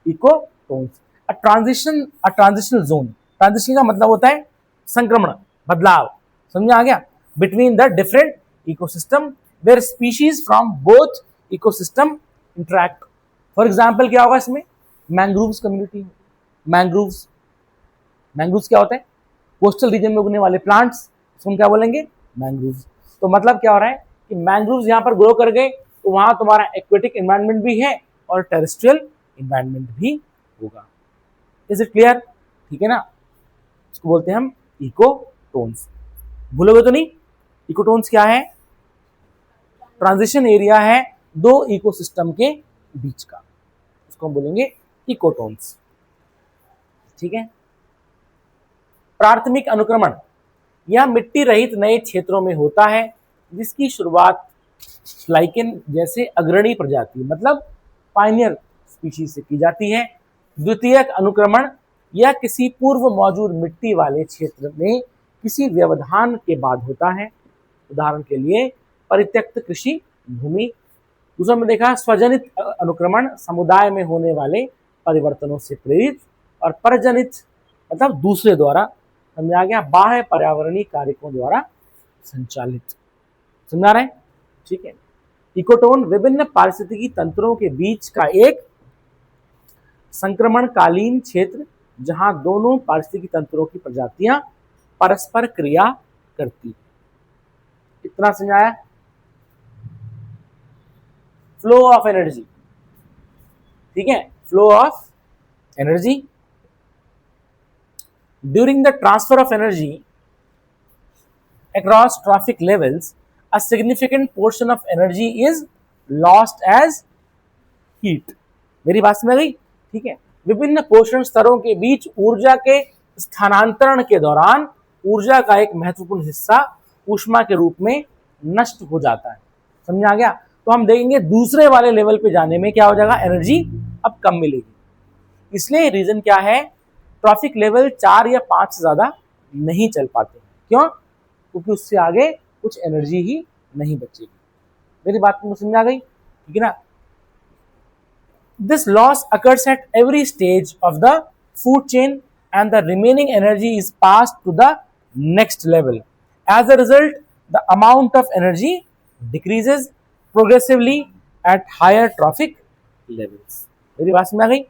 इकोटोन्स। ट्रांजिशनल जोन, ट्रांजिशन का मतलब होता है संक्रमण, बदलाव, समझ आ गया, between the different ecosystem where species from both ecosystem interact. For example क्या होगा इसमें, मैंग्रोव्स कम्युनिटी, मैंग्रोव्स, मैंग्रोव्स क्या होता है, कोस्टल रीजन में उगने वाले प्लांट्स, हम क्या बोलेंगे मैंग्रोव्स। तो मतलब क्या हो रहा है कि मैंग्रोव्स यहां पर ग्रो कर गए, तो वहां तुम्हारा एक्वेटिक एनवायरनमेंट भी है और टेरेस्ट्रियल एनवायरनमेंट भी होगा। इज इट क्लियर, ठीक है ना, इसको बोलते हैं हम इकोटोन्स। भूलोगे तो नहीं, इकोटोन्स क्या है, ट्रांजिशन एरिया है दो इकोसिस्टम के बीच का, उसको हम बोलेंगे इकोटोन्स, ठीक है। प्राथमिक अनुक्रमण, यह मिट्टी रहित नए क्षेत्रों में होता है, जिसकी शुरुआत लाइकेन जैसे अग्रणी प्रजाति मतलब पायनियर स्पीशीज से की जाती है। द्वितीयक अनुक्रमण, यह किसी पूर्व मौजूद मिट्टी वाले क्षेत्र में किसी व्यवधान के बाद होता है, उदाहरण के लिए परित्यक्त कृषि भूमि। दूसरा में देखा स्वजनित अनुक्रमण, समुदाय में होने वाले परिवर्तनों से प्रेरित, और परजनित मतलब दूसरे द्वारा, समझ आ गया, बाह्य पर्यावरणीय कारकों द्वारा संचालित, समझ आ रहा है, ठीक है। इकोटोन विभिन्न पारिस्थितिकी तंत्रों के बीच का एक संक्रमणकालीन क्षेत्र, जहां दोनों पारिस्थितिकी तंत्रों की प्रजातियां परस्पर क्रिया करती है। इतना समझाया। फ्लो ऑफ एनर्जी, ठीक है, flow of energy, during the transfer of energy across trophic levels, a significant portion of energy is lost as heat। मेरी बात समझ गई, ठीक है। विभिन्न पोषण स्तरों के बीच ऊर्जा के स्थानांतरण के दौरान ऊर्जा का एक महत्वपूर्ण हिस्सा ऊष्मा के रूप में नष्ट हो जाता है, समझ आ गया। तो हम देखेंगे दूसरे वाले लेवल पे जाने में क्या हो जाएगा, एनर्जी अब कम मिलेगी। इसलिए रीजन क्या है, ट्रॉफिक लेवल 4 या 5 से ज्यादा नहीं चल पाते, क्यों, क्योंकि उससे आगे कुछ एनर्जी ही नहीं बचेगी। मेरी बात को समझ आ गई, ठीक है ना। This loss occurs at every stage of the food chain and the remaining energy is passed to the next level. As a result the amount of energy decreases progressively at higher trophic levels. मेरी बात समझ आ गई।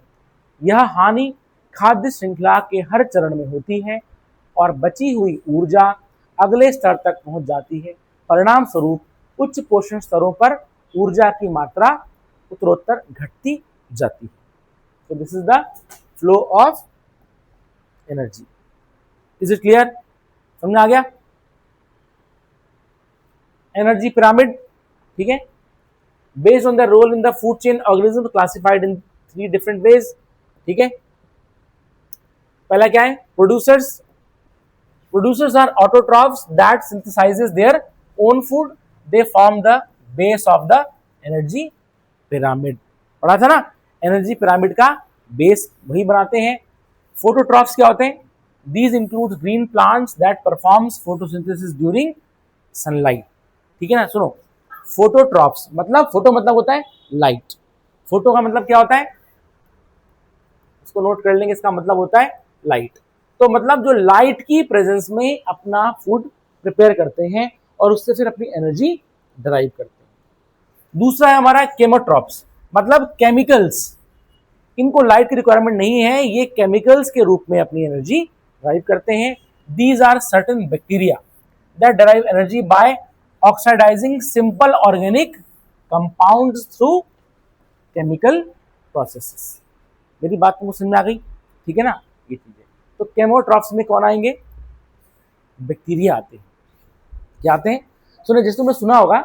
यह हानि खाद्य श्रृंखला के हर चरण में होती है और बची हुई ऊर्जा अगले स्तर तक पहुंच जाती है। परिणाम स्वरूप उच्च पोषण स्तरों पर ऊर्जा की मात्रा उत्तरोत्तर घटती जाती है। तो this is the flow of energy. Is it clear, समझ आ गया। एनर्जी पिरामिड, ठीक है, based on the role in the food chain organism classified in 3 different ways, ठीक है। पहला क्या है, producers. Producers are autotrophs that synthesizes their own food. They form the base of the energy pyramid. पढ़ा था ना, एनर्जी पिरामिड का base वही बनाते हैं। फोटोट्रॉफ्स क्या होते हैं, these include green plants that performs photosynthesis during sunlight, ठीक है ना। सुनो, फोटोट्रॉफ्स मतलब, फोटो मतलब होता है लाइट, फोटो का मतलब क्या होता है, इसको नोट कर लेंगे, इसका मतलब होता है लाइट। तो मतलब जो लाइट की प्रेजेंस में अपना फूड प्रिपेयर करते हैं और उससे फिर अपनी एनर्जी ड्राइव करते हैं। दूसरा है हमारा केमोट्रॉप्स, मतलब केमिकल्स, इनको लाइट की रिक्वायरमेंट नहीं है, ये केमिकल्स के रूप में अपनी एनर्जी ड्राइव करते हैं। These are certain bacteria that derive energy by oxidizing simple organic compounds through chemical processes. मेरी बात को समझ में आ गई, ठीक है ना। ये चीजें तो केमोट्रॉफ्स में कौन आएंगे, बैक्टीरिया आते हैं, क्या आते हैं? सुनिए, जैसे तुमने सुना होगा,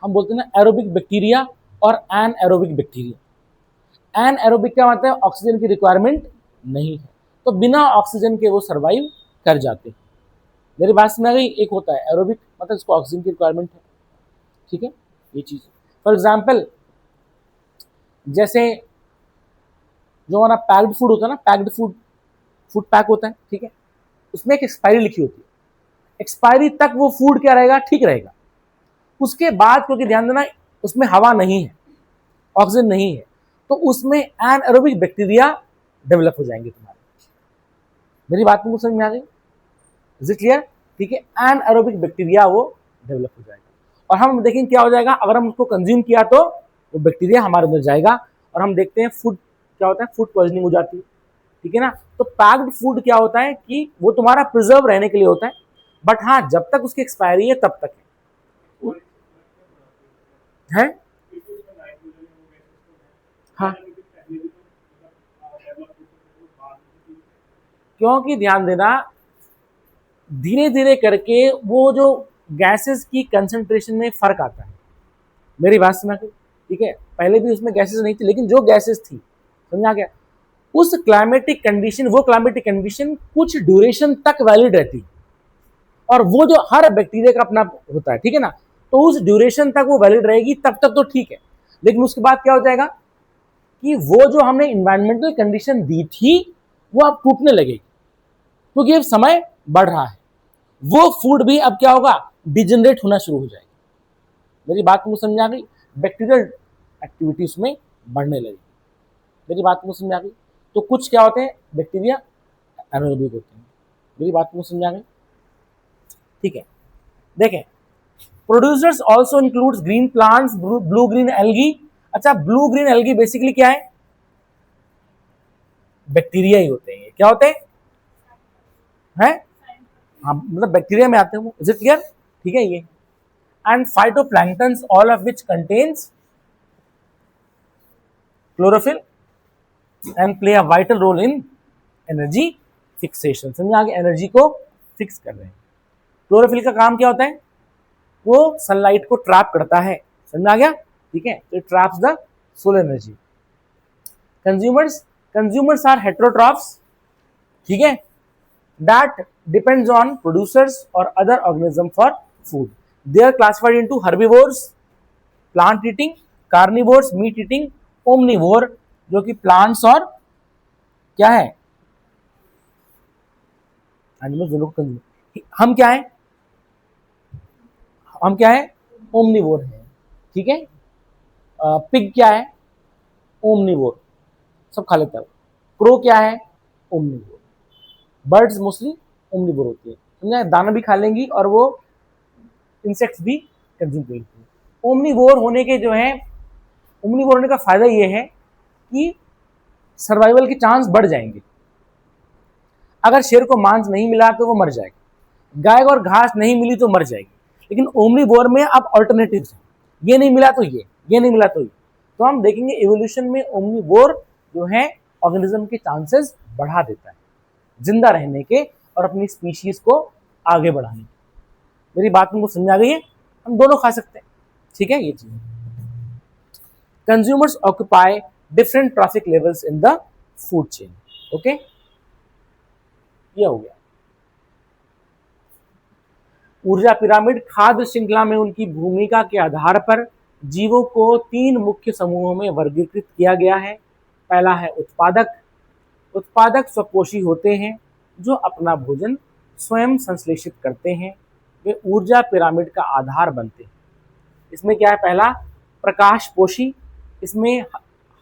हम बोलते हैं ना एरोबिक बैक्टीरिया और anaerobic bacteria. Anaerobic का मतलब ऑक्सीजन की रिक्वायरमेंट नहीं है, तो बिना ऑक्सीजन के वो सर्वाइव कर जाते हैं। मेरी बात समझ आ गई? एक होता है एरोबिक, मतलब इसको ऑक्सीजन की रिक्वायरमेंट है, ठीक है, ये चीज। फॉर एग्जाम्पल, जैसे जो हमारा पैक्ड फूड होता है ना, पैक्ड फूड, फूड पैक होता है, ठीक है, उसमें एक एक्सपायरी लिखी होती है। एक्सपायरी तक वो फूड क्या रहेगा? ठीक रहेगा। उसके बाद, क्योंकि ध्यान देना उसमें हवा नहीं है, ऑक्सीजन नहीं है, तो उसमें एनएरोबिक बैक्टीरिया डेवलप हो जाएंगे तुम्हारे। मेरी बात तुमको समझ में आ गई? Is it clear? ठीक है, एनएरोबिक बैक्टीरिया वो डेवलप हो जाएगा, और हम देखेंगे क्या हो जाएगा अगर हम उसको कंज्यूम किया, तो वो बैक्टीरिया हमारे अंदर जाएगा, और हम देखते हैं फूड क्या होता है, फूड पॉइजनिंग हो जाती है, ठीक है ना। तो पैक्ड फूड क्या होता है कि वो तुम्हारा प्रिजर्व रहने के लिए होता है, बट हाँ, जब तक उसकी एक्सपायरी है तब तक है। हाँ, क्योंकि ध्यान देना, धीरे धीरे करके वो जो गैसेस की कंसंट्रेशन में फर्क आता है। मेरी बात समझ में, ठीक है, पहले भी उसमें गैसेस नहीं थी, लेकिन जो गैसेस थी, समझा गया, उस क्लाइमेटिक कंडीशन, वो क्लाइमेटिक कंडीशन कुछ ड्यूरेशन तक वैलिड रहती, और वो जो हर बैक्टीरिया का अपना होता है, ठीक है ना, तो उस ड्यूरेशन तक वो वैलिड रहेगी, तब तक तो ठीक है। लेकिन उसके बाद क्या हो जाएगा कि वो जो हमने इन्वायरमेंटल कंडीशन दी थी वो अब टूटने लगेगी, क्योंकि अब समय बढ़ रहा है, वो फूड भी अब क्या होगा, डिजनरेट होना शुरू हो जाएगी। मेरी बात को समझ आ गई? बैक्टीरियल एक्टिविटी उसमें बढ़ने लगी। मेरी बात को समझ आ गई? तो कुछ क्या होते हैं बैक्टीरिया एनारोबिक होते हैं। मेरी बात को समझ आ गई? ठीक है, देखें, producers also includes green plants, blue green algae. अच्छा, ब्लू ग्रीन एल्गी बेसिकली क्या है? बैक्टीरिया ही होते हैं। क्या होते हैं? हाँ, मतलब बैक्टीरिया में आते हैं वो। Is it clear? ठीक है, ये and phytoplanktons, all of which contains chlorophyll and play a vital role in energy fixation. समझे आगे? एनर्जी को फिक्स कर रहे हैं। क्लोरोफिल का काम क्या होता है? वो सनलाइट को ट्रैप करता है। समझ आ गया? ठीक है, तो traps the solar energy. Consumers are heterotrophs, ठीक है, that depends on producers or other organism for food. They are classified into herbivores, plant eating, carnivores, meat eating, omnivore, जो कि plants और क्या है, एनिमल्स दोनों को कंज्यूम। हम क्या है? हम क्या है? ओमनिवोर है, ठीक है। पिग क्या है? ओमनिवोर, सब खा लेता है। क्रो क्या है? ओमनिवोर। बर्ड्स मोस्टली ओमनिवोर होती है, समझा? दाना भी खा लेंगी और वो इंसेक्ट्स भी कंज्यूम करती है। ओमनिवोर होने के जो है, ओमनिवोर होने का फायदा ये है कि सर्वाइवल के चांस बढ़ जाएंगे। अगर शेर को मांस नहीं मिला तो वो मर जाएगा, गाय और घास नहीं मिली तो मर जाएगी। लेकिन ओमनिवोर में अब ऑल्टरनेटिव्स हैं, ये नहीं मिला तो ये नहीं मिला तो ये। तो हम देखेंगे एवोल्यूशन में ओमनिवोर जो है ऑर्गेनिज्म के चांसेस बढ़ा देता है जिंदा रहने के और अपनी स्पीशीज को आगे बढ़ाने के। मेरी बात तुमको समझ आ गई है? हम दोनों खा सकते हैं, ठीक है, ये चीज। Consumers occupy different traffic levels in the food chain. Okay, ये हो गया। ऊर्जा पिरामिड, खाद्य श्रृंखला में उनकी भूमिका के आधार पर जीवों को 3 मुख्य समूहों में वर्गीकृत किया गया है। पहला है उत्पादक। उत्पादक स्वपोषी होते हैं जो अपना भोजन स्वयं संश्लेषित करते हैं, वे ऊर्जा पिरामिड का आधार बनते हैं। इसमें क्या है? पहला प्रकाशपोषी, इसमें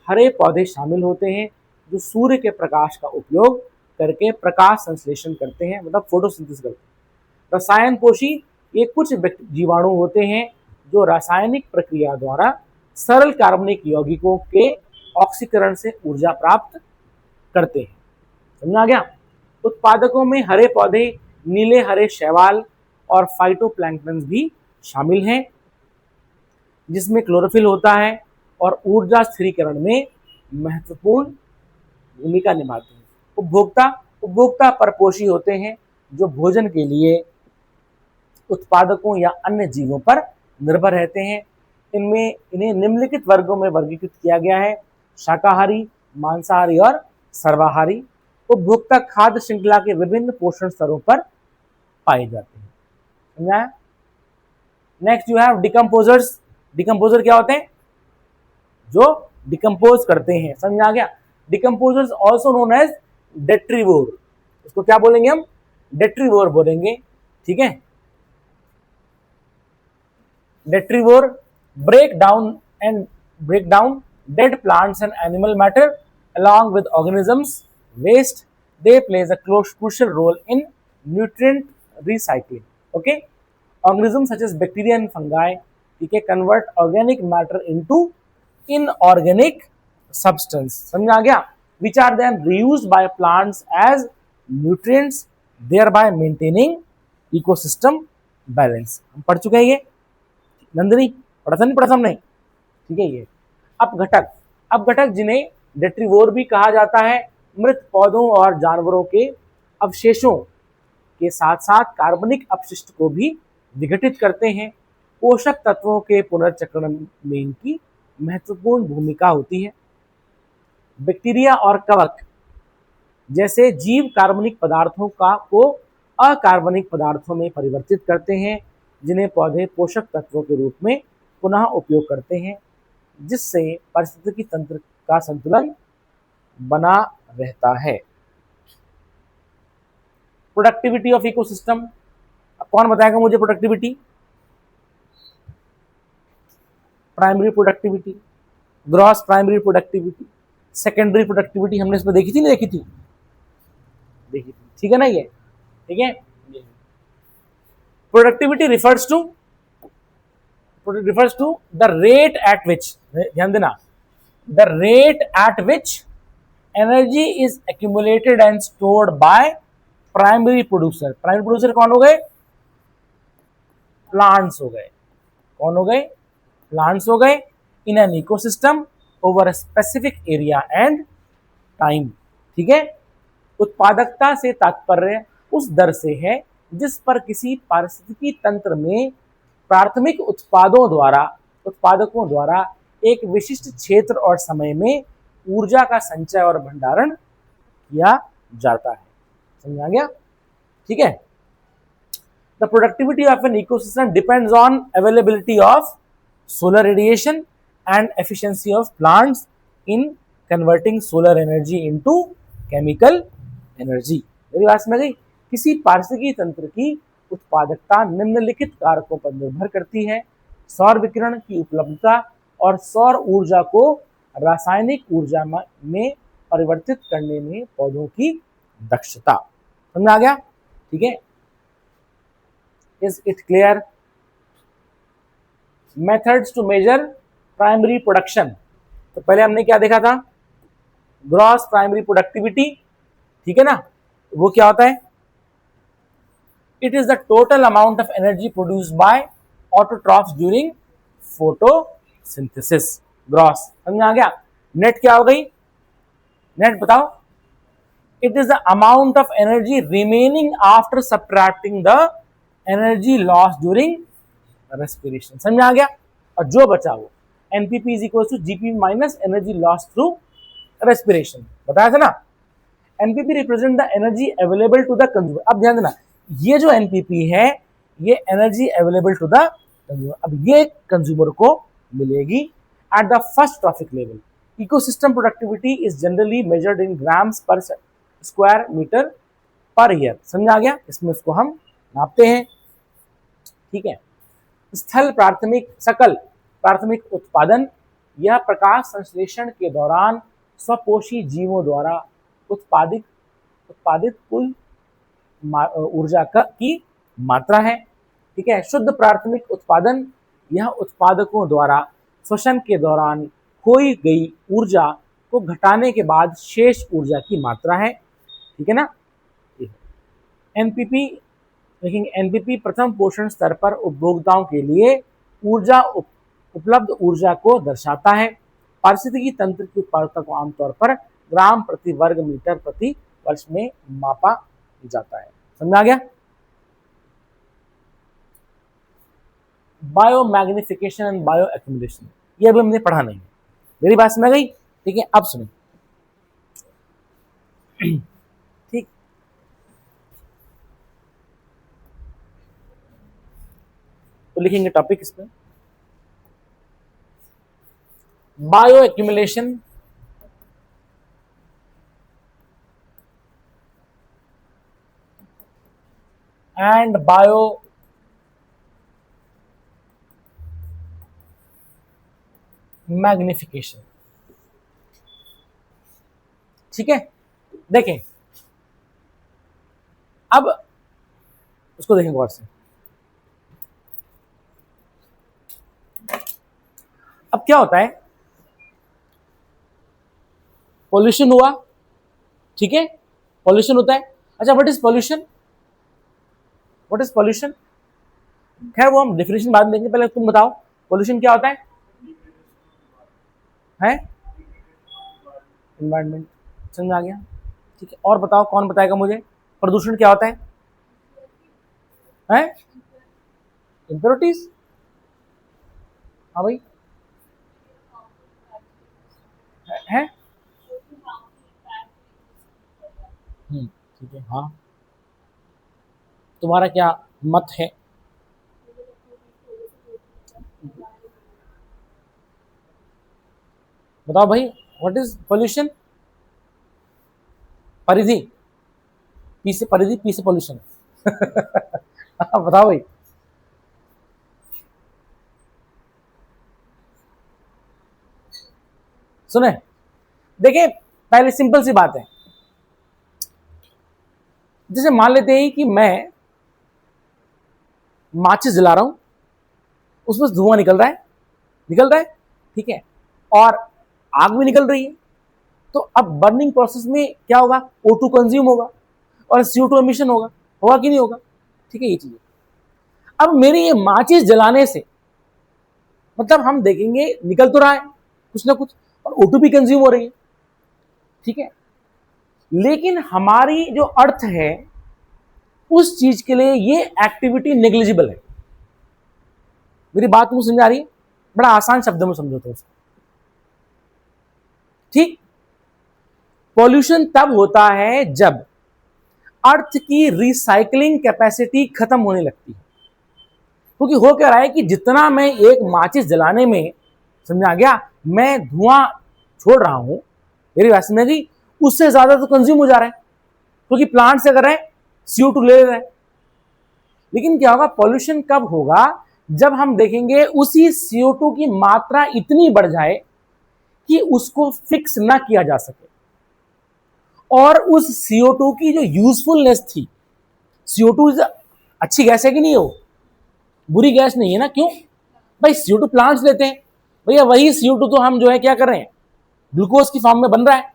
हरे पौधे शामिल होते हैं जो सूर्य के प्रकाश का उपयोग करके प्रकाश संश्लेषण करते हैं, मतलब फोटोसिंथेसिस करते हैं। रसायन पोषी, ये कुछ जीवाणु होते हैं जो रासायनिक प्रक्रिया द्वारा सरल कार्बनिक यौगिकों के ऑक्सीकरण से ऊर्जा प्राप्त करते हैं। समझ आ गया? उत्पादकों में हरे पौधे, नीले हरे शैवाल और फाइटोप्लैंक्टन भी शामिल हैं, जिसमें क्लोरोफिल होता है और ऊर्जा स्थिरीकरण में महत्वपूर्ण भूमिका निभाते हैं। उपभोक्ता परपोषी होते हैं जो भोजन के लिए उत्पादकों या अन्य जीवों पर निर्भर रहते हैं। इन्हें निम्नलिखित वर्गों में वर्गीकृत किया गया है: शाकाहारी, मांसाहारी और सर्वाहारी। उपभोक्ता खाद्य श्रृंखला के विभिन्न पोषण स्तरों पर पाए जाते हैं। समझा? Next you have decomposers. Decomposer क्या होते हैं? जो डिकम्पोज करते हैं। समझ आ गया? Decomposers also known as detritivore. इसको क्या बोलेंगे हम? डेट्रीवोर बोलेंगे। ठीक है? Detritivore break down dead plants and animal matter along with organisms waste. They plays a crucial role in nutrient recycling. Okay, organisms such as bacteria and fungi, ठीक है, convert organic matter into inorganic substance. समझ आ गया? Which are then reused by plants as nutrients, thereby maintaining ecosystem balance. हम पढ़ चुके हैं ये नंदिनी, पढ़ा नहीं? ठीक है। ये अब घटक जिन्हें डेट्रीवोर भी कहा जाता है, मृत पौधों और जानवरों के अवशेषों के साथ साथ कार्बनिक अपशिष्ट को भी विघटित करते हैं। पोषक तत्वों के पुनर्चक्रण में इनकी महत्वपूर्ण भूमिका होती है। बैक्टीरिया और कवक जैसे जीव कार्बनिक पदार्थों को अकार्बनिक पदार्थों में परिवर्तित करते हैं, जिन्हें पौधे पोषक तत्वों के रूप में पुनः उपयोग करते हैं, जिससे पारिस्थितिकी तंत्र का संतुलन बना रहता है। प्रोडक्टिविटी ऑफ इकोसिस्टम, कौन बताएगा मुझे productivity? Primary productivity, gross primary productivity, secondary productivity हमने इसमें देखी थी, नहीं देखी थी? देखी थी, ठीक है ना? ये ठीक है। Productivity refers to the rate at which, ध्यान देना, the rate at which energy is accumulated and stored by primary producer. Primary producer कौन हो गए? प्लांट्स हो गए। कौन हो गए? प्लांट्स हो गए। इन an ecosystem over a specific area and time. ठीक है। उत्पादकता से तात्पर्य उस दर से है जिस पर किसी पारिस्थितिकी तंत्र में प्राथमिक उत्पादकों द्वारा एक विशिष्ट क्षेत्र और समय में ऊर्जा का संचय और भंडारण किया जाता है। समझ आ गया? ठीक है। The productivity of an ecosystem depends on availability of solar radiation and efficiency of plants in converting solar energy into chemical energy. मेरी बात समझ गई? किसी पारिस्थितिकी तंत्र की उत्पादकता निम्नलिखित कारकों पर निर्भर करती है: सौर विकिरण की उपलब्धता और सौर ऊर्जा को रासायनिक ऊर्जा में परिवर्तित करने में पौधों की दक्षता। समझ आ गया? ठीक है। Is it clear? Methods to measure primary production. तो पहले हमने क्या देखा था? Gross primary productivity. ठीक है ना? वो क्या होता है? It is the total amount of energy produced by autotrophs during photosynthesis. Gross. समझ आ गया? नेट क्या हो गई? नेट बताओ। It is the amount of energy remaining after subtracting the energy lost during respiration. समझ आ गया? और जो बचा वो NPP is equals to GP minus energy lost through respiration. बताया था ना? NPP represent the energy available to the consumer. अब ध्यान देना, ये जो एनपीपी है ये energy available to the consumer. अब ये कंज्यूमर को मिलेगी at the first trophic level. Ecosystem productivity is generally measured in grams per square metre per year. समझ आ गया? इसमें इसको हम नापते हैं। ठीक है। सकल प्राथमिक उत्पादन, यह प्रकाश संश्लेषण के दौरान स्वपोषी जीवों द्वारा उत्पादित कुल ऊर्जा की मात्रा है। ठीक है। शुद्ध प्राथमिक उत्पादन, यह उत्पादकों द्वारा श्वसन के दौरान खोई गई ऊर्जा को घटाने के बाद शेष ऊर्जा की मात्रा है। ठीक है ना? एनपीपी, लेकिन एनपीपी प्रथम पोषण स्तर पर उपभोक्ताओं के लिए उपलब्ध ऊर्जा को दर्शाता है। पारिस्थितिकी तंत्र की उत्पादकता को आमतौर पर ग्राम प्रति वर्ग मीटर प्रति वर्ष में मापा जाता है। समझ आ गया? Bio magnification and bio accumulation, ये अभी हमने पढ़ा नहीं है। मेरी बात समझ गई? ठीक है, अब सुनो। ठीक, तो लिखेंगे टॉपिक इस पे, bio accumulation and bio magnification. ठीक है, देखें अब उसको, देखें गौर से। अब क्या होता है, पॉल्यूशन हुआ, ठीक है, पॉल्यूशन होता है। अच्छा, what is pollution? What is pollution? खैर वो हम डिफिनेशन बाद में देंगे, पहले तुम बताओ पॉल्यूशन क्या होता है? एनवायरमेंट, समझ में आ गया? ठीक है, और बताओ, कौन बताएगा मुझे प्रदूषण क्या होता है? इम्प्योरिटीज। हाँ भाई, है। ठीक है, हाँ, तुम्हारा क्या मत है? बताओ भाई, व्हाट इज पॉल्यूशन? परिधि, पी से परिधि, पी से पॉल्यूशन। बताओ भाई। सुने, देखिए पहले सिंपल सी बात है, जैसे मान लेते हैं कि मैं माचिस जला रहा हूं, उसमें से धुआं निकल रहा है, निकल रहा है, ठीक है, और आग भी निकल रही है। तो अब बर्निंग प्रोसेस में क्या होगा? O2 कंज्यूम होगा और CO2 एमिशन होगा, होगा कि नहीं होगा? ठीक है, ये चीज। अब मेरी ये माचिस जलाने से मतलब हम देखेंगे निकल तो रहा है कुछ ना कुछ, और O2 भी कंज्यूम हो रही है, ठीक है, लेकिन हमारी जो अर्थ है उस चीज के लिए ये एक्टिविटी नेग्लिजिबल है। मेरी बात तुमको समझ आ रही है? बड़ा आसान शब्दों में समझो तो उसको। ठीक, पॉल्यूशन तब होता है जब अर्थ की रिसाइकलिंग कैपेसिटी खत्म होने लगती है। क्योंकि हो क्या रहा है कि जितना मैं एक माचिस जलाने में, समझ आ गया, मैं धुआं छोड़ रहा हूं, मेरी बात समझ गई, उससे ज्यादा तो कंज्यूम हो जा रहा है, क्योंकि प्लांट से कर रहे हैं CO2 ले रहे हैं। लेकिन क्या होगा, पॉल्यूशन कब होगा? जब हम देखेंगे उसी CO2 की मात्रा इतनी बढ़ जाए कि उसको फिक्स ना किया जा सके, और उस CO2 की जो यूजफुलनेस थी, CO2 अच्छी गैस है कि नहीं? हो बुरी गैस नहीं है ना? क्यों भाई? CO2 प्लांट्स लेते हैं भैया, वही CO2 तो हम जो है क्या कर रहे हैं, ग्लूकोज की फॉर्म में बन रहा है।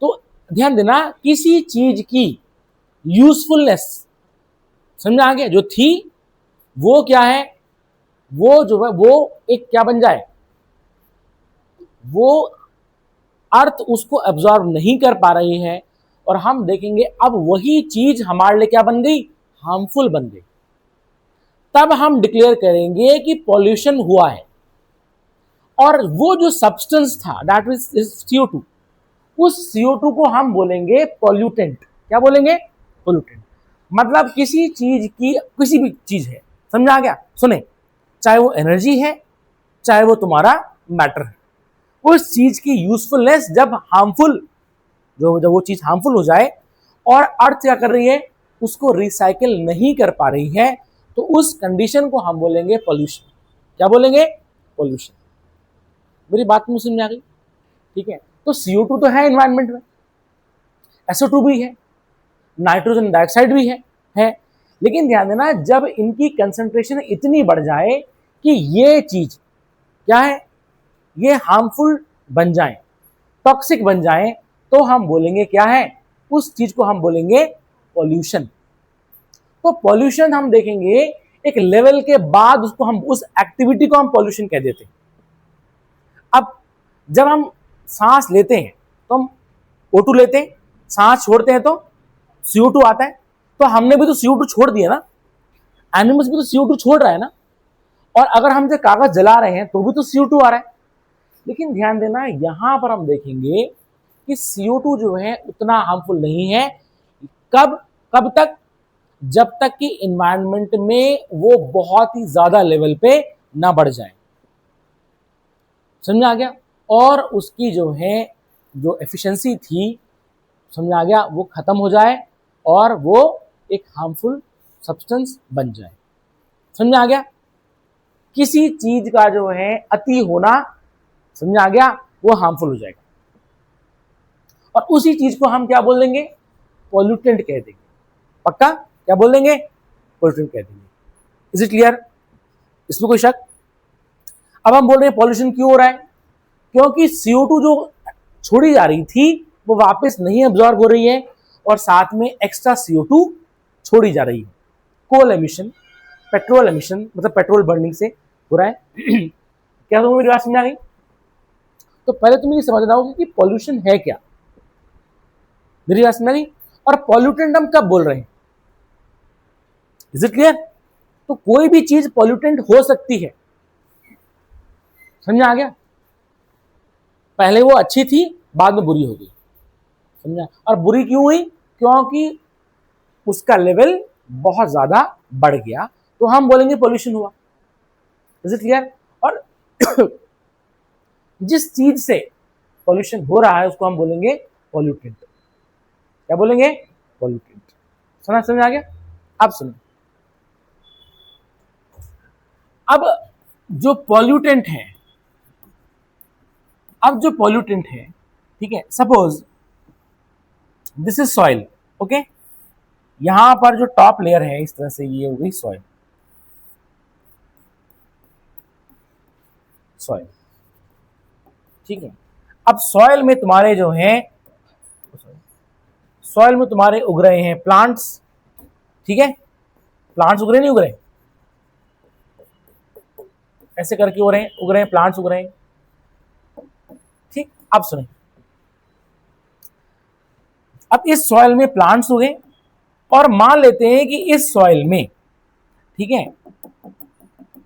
तो ध्यान देना, किसी चीज की यूजफुलनेस, समझ आ गया, जो थी वो क्या है, वो जो है वो एक क्या बन जाए, वो अर्थ उसको एब्जॉर्ब नहीं कर पा रही है, और हम देखेंगे अब वही चीज हमारे लिए क्या बन गई, हार्मफुल बन गई। तब हम डिक्लेयर करेंगे कि पॉल्यूशन हुआ है, और वो जो सब्सटेंस था दैट इज CO2, उस CO2 को हम बोलेंगे पॉल्यूटेंट। क्या बोलेंगे? पॉल्यूटेंट। मतलब किसी चीज की, किसी भी चीज है, समझ आ गया? सुने, चाहे वो एनर्जी है, चाहे वो तुम्हारा मैटर है, उस चीज की यूजफुलनेस जब हार्मफुल, जब वो चीज हार्मफुल हो जाए और अर्थ क्या कर रही है, उसको रिसाइकिल नहीं कर पा रही है, तो उस कंडीशन को हम बोलेंगे पॉल्यूशन। क्या बोलेंगे? पॉल्यूशन। मेरी बात में समझ आ गई? ठीक है, तो CO2 तो है एनवायरमेंट में, SO2 भी है, नाइट्रोजन डाइऑक्साइड भी है, लेकिन ध्यान देना, जब इनकी कंसंट्रेशन इतनी बढ़ जाए कि ये चीज क्या है, ये हार्मफुल बन जाए, टॉक्सिक बन जाए, तो हम बोलेंगे क्या है, उस चीज को हम बोलेंगे पॉल्यूशन। तो पॉल्यूशन हम देखेंगे एक लेवल के बाद उसको हम, उस एक्टिविटी को हम पॉल्यूशन कह देते हैं। अब जब हम सांस लेते हैं तो हम O2 लेते हैं, सांस छोड़ते हैं तो CO2 आता है, तो हमने भी तो CO2 छोड़ दिया ना, एनिमल्स भी तो CO2 छोड़ रहा है ना, और अगर हम जो कागज जला रहे हैं तो भी तो CO2 आ रहा है। लेकिन ध्यान देना, यहां पर हम देखेंगे कि CO2 जो है उतना हार्मफुल नहीं है। कब कब तक? जब तक कि इन्वायरमेंट में वो बहुत ही ज्यादा लेवल पे ना बढ़ जाए। समझ आ गया? और उसकी जो है जो एफिशिएंसी थी, समझ आ गया, वो खत्म हो जाए और वो एक हार्मफुल सब्सटेंस बन जाए। समझ आ गया? किसी चीज का जो है अति होना, समझ आ गया, वो हार्मफुल हो जाएगा और उसी चीज को हम क्या बोल देंगे? पॉल्यूटेंट कह देंगे। पक्का? क्या बोल देंगे? पॉल्यूटेंट कह देंगे। Is it clear? इसमें कोई शक? अब हम बोल रहे हैं पॉल्यूशन क्यों हो रहा है? क्योंकि CO2 जो छोड़ी जा रही थी वो वापस नहीं एब्जॉर्ब हो रही है और साथ में एक्स्ट्रा CO2 छोड़ी जा रही है। कोल एमिशन, पेट्रोल एमिशन, मतलब पेट्रोल बर्निंग से हो रहा है। क्या तुम्हें मेरी बात समझ आ गई? तो पहले तुम्हें ये समझना होगा कि पॉल्यूशन है क्या। मेरी बात समझ आ गई? और पॉल्यूटेंट हम कब बोल रहे हैं? Is it clear? तो कोई भी चीज पॉल्यूटेंट हो सकती है। समझ आ गया? पहले वो अच्छी थी, बाद में बुरी हो गई। समझा? और बुरी क्यों हुई? क्योंकि उसका लेवल बहुत ज्यादा बढ़ गया, तो हम बोलेंगे पॉल्यूशन हुआ। Is it clear? और जिस चीज से पॉल्यूशन हो रहा है उसको हम बोलेंगे पॉल्यूटेंट। क्या बोलेंगे? पॉल्यूटेंट। समझ आ गया? अब सुनो, अब जो पॉल्यूटेंट है, ठीक है, suppose this is soil. Okay, यहां पर जो टॉप लेयर है इस तरह से, ये हो गई सॉइल। ठीक है, अब सॉइल में तुम्हारे जो है, सॉइल में तुम्हारे उग रहे हैं प्लांट्स। ठीक है, प्लांट्स उग रहे नहीं उग रहे? ऐसे करके उग रहे हैं प्लांट्स उग रहे हैं। ठीक, अब सुनिए, अब इस सॉइल में प्लांट्स उगे और मान लेते हैं कि इस सॉइल में, ठीक है,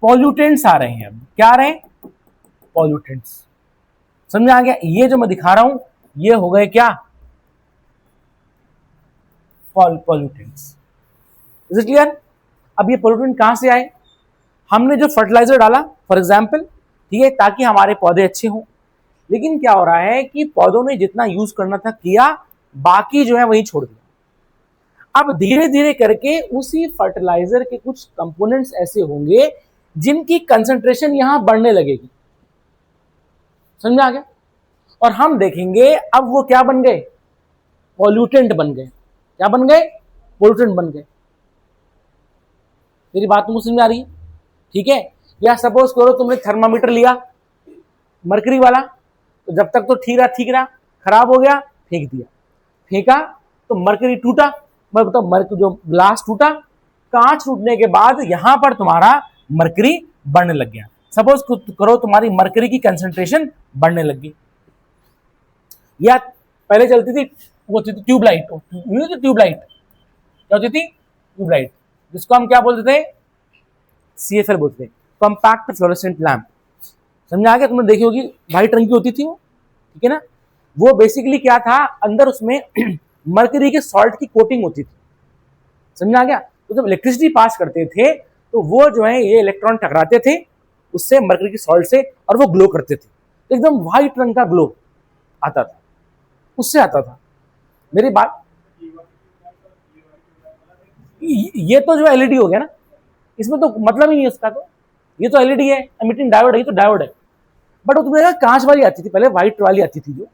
पॉल्यूटेंट्स आ रहे हैं। अब क्या आ रहे हैं? पॉल्यूटेंट्स। समझ आ गया? ये जो मैं दिखा रहा हूं ये हो गए क्या? पॉल्यूटेंट्स। Is it clear? अब ये पॉल्यूटेंट कहां से आए? हमने जो फर्टिलाइजर डाला फॉर एग्जाम्पल, ठीक है, ताकि हमारे पौधे अच्छे हों। लेकिन क्या हो रहा है कि पौधों ने जितना यूज करना था किया, बाकी जो है वही छोड़ दिया। अब धीरे धीरे करके उसी फर्टिलाइजर के कुछ कंपोनेंट्स ऐसे होंगे जिनकी कंसंट्रेशन यहां बढ़ने लगेगी। समझ आ गया? और हम देखेंगे अब वो क्या बन गए? पॉल्यूटेंट बन गए। क्या बन गए? पॉल्यूटेंट बन गए। मेरी बात तुमको समझ में आ रही है? ठीक है, या सपोज करो तुमने थर्मामीटर लिया मरकरी वाला, तो जब तक तो ठीक रहा, खराब हो गया, फेंक दिया। फेंका तो मरकरी टूटा, मतलब मरकरी जो ग्लास टूटा, कांच टूटने के बाद यहां पर तुम्हारा मरकरी बढ़ने लग गया। सपोज करो तुम्हारी मरकरी की कंसंट्रेशन बढ़ने लग गई। या पहले चलती थी, वो होती थी ट्यूबलाइट। ट्यूबलाइट क्या होती थी? ट्यूबलाइट, जिसको हम क्या बोलते थे? CFL बोलते थे, कॉम्पैक्ट फ्लोरोसेंट लैंप। समझ आ गया? तुमने देखी होगी, व्हाइट रंग की होती थी वो, ठीक है ना। वो बेसिकली क्या था, अंदर उसमें मर्करी के सॉल्ट की कोटिंग होती थी। समझ आ गया? तो जब इलेक्ट्रिसिटी पास करते थे तो वो जो है ये इलेक्ट्रॉन टकराते थे उससे, मर्करी के सॉल्ट से, और वो ग्लो करते थे। एकदम व्हाइट रंग का ग्लो आता था, उससे आता था। मेरी बात, ये तो जो एलईडी हो गया ना, इसमें तो मतलब ही नहीं है उसका। तो ये तो एलईडी है, एमिटिंग डायोड है, ये तो डायोड है। बट वो तुम देखा कांच वाली आती थी पहले, व्हाइट वाली आती थी जो।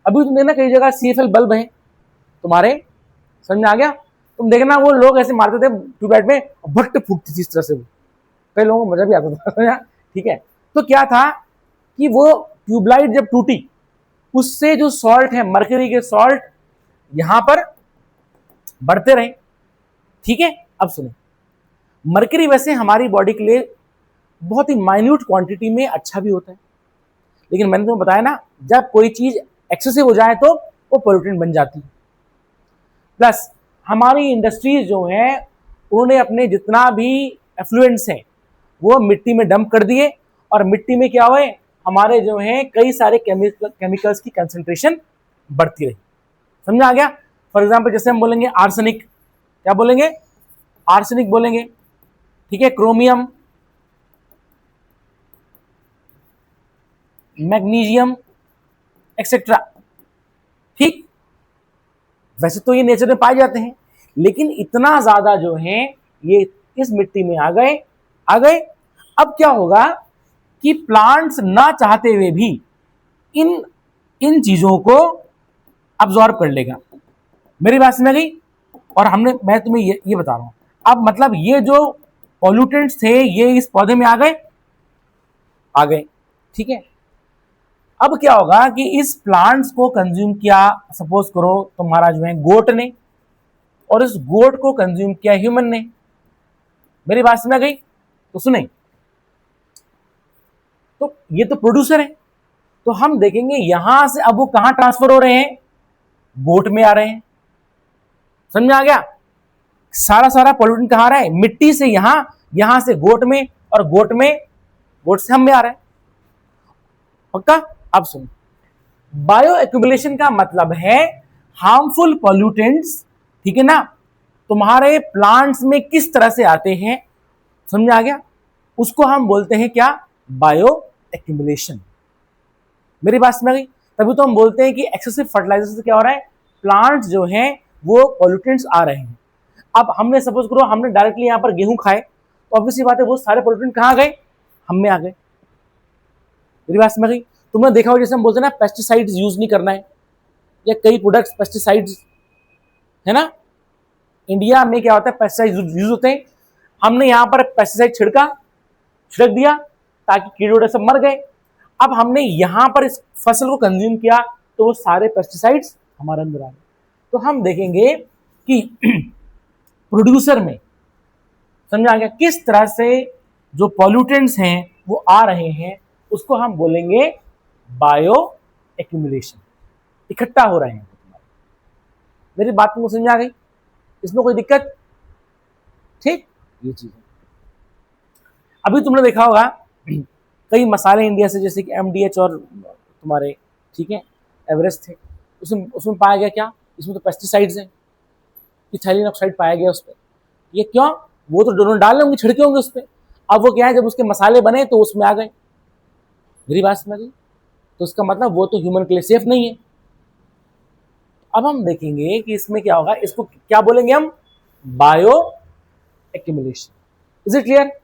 अभी तुम देखना कई जगह CFL बल्ब है तुम्हारे। समझ में आ गया? तुम देखना वो लोग ऐसे मारते थे ट्यूबलाइट में, भट्ट फूटती थी इस तरह से, वो कई लोगों को मजा भी आता था। ठीक है, तो क्या था कि वो ट्यूबलाइट जब टूटी, उससे जो सॉल्ट है, मरकरी के सॉल्ट यहां पर बढ़ते रहे। ठीक है, अब सुनो, मरकरी वैसे हमारी बॉडी के लिए बहुत ही माइन्यूट क्वांटिटी में अच्छा भी होता है, लेकिन मैंने तुम्हें बताया ना, जब कोई चीज एक्सेसिव हो जाए तो वो पॉल्यूटेंट बन जाती है। प्लस हमारी इंडस्ट्रीज जो है, उन्होंने अपने जितना भी एफ्लुएंट्स हैं वो मिट्टी में डंप कर दिए और मिट्टी में क्या हुए, हमारे जो है कई सारे केमिकल्स की कंसेंट्रेशन बढ़ती रही। समझ आ गया? फॉर एग्जाम्पल जैसे हम बोलेंगे आर्सेनिक, क्या बोलेंगे, आर्सेनिक बोलेंगे, ठीक है, क्रोमियम, मैग्नीशियम एक्सेट्रा। ठीक, वैसे तो ये नेचर में पाए जाते हैं, लेकिन इतना ज्यादा जो है ये इस मिट्टी में आ गए। अब क्या होगा कि प्लांट्स ना चाहते हुए भी इन इन चीजों को अब्जॉर्ब कर लेगा। मेरी बात समझ गई? और मैं तुम्हें ये बता रहा हूं, अब मतलब ये जो पॉल्यूटेंट्स थे ये इस पौधे में आ गए। ठीक है, अब क्या होगा कि इस प्लांट्स को कंज्यूम किया, सपोज करो तुम्हारा जो है गोट ने, और इस गोट को कंज्यूम किया ह्यूमन ने। मेरी बात समझ गई? तो सुने, तो ये तो प्रोड्यूसर है, तो हम देखेंगे यहां से अब वो कहां ट्रांसफर हो रहे हैं, गोट में आ रहे हैं। समझ आ गया? सारा पॉल्यूटेंट कहां आ रहा है, मिट्टी से यहां से गोट में, और गोट से हम में आ रहा है। पक्का? अब सुन, बायो एक्यूमुलेशन का मतलब है हार्मफुल पॉल्यूटेंट्स, ठीक है ना, तुम्हारे प्लांट्स में किस तरह से आते हैं, समझ आ गया, उसको हम बोलते हैं क्या, बायो एक्यूमुलेशन। मेरी बात समझ गई? तभी तो हम बोलते हैं कि एक्सेसिव फर्टिलाइजर से क्या हो रहा है, प्लांट्स जो हैं वो पॉल्यूटेंट्स आ रहे हैं। अब हमने सपोज करो हमने डायरेक्टली यहां पर गेहूं खाए, तो ऑब्वियसली बात है वो सारे पॉल्यूटेंट कहां गए, हम में आ गए। मेरी बात समझ गई? तुमने देखा हो जैसे हम बोलते हैं ना पेस्टिसाइड्स यूज नहीं करना है, या कई प्रोडक्ट्स पेस्टिसाइड्स, है ना, इंडिया में क्या होता है पेस्टिसाइड यूज होते हैं, हमने यहां पर पेस्टिसाइड छिड़क दिया ताकि कीड़े उड़े सब मर गए। अब हमने यहां पर इस फसल को कंज्यूम किया तो वो सारे पेस्टिसाइड्स हमारे अंदर आ गए। तो हम देखेंगे कि प्रोड्यूसर में, समझ आ गया, किस तरह से जो पॉल्यूटेंट्स हैं वो आ रहे हैं, उसको हम बोलेंगे बायो एक्यूमुलेशन, इकट्ठा हो रहे हैं। मेरी बात तुमको समझ आ गई? इसमें कोई दिक्कत? ठीक, ये चीज है। अभी तुमने देखा होगा कई मसाले इंडिया से, जैसे कि एमडीएच और तुम्हारे, ठीक है, एवरेस्ट थे, उसमें पाया गया क्या, इसमें तो पेस्टिसाइड्स हैं, इथाइलिन ऑक्साइड पाया गया उस पर। ये क्यों? वो तो दोनों डाले होंगे, छिड़के होंगे उस पर। अब वो क्या है, जब उसके मसाले बने तो उसमें आ गए। मेरी बात समझ गई? तो इसका मतलब वो तो ह्यूमन के लिए सेफ नहीं है। अब हम देखेंगे कि इसमें क्या होगा, इसको क्या बोलेंगे हम, bio accumulation. Is it clear?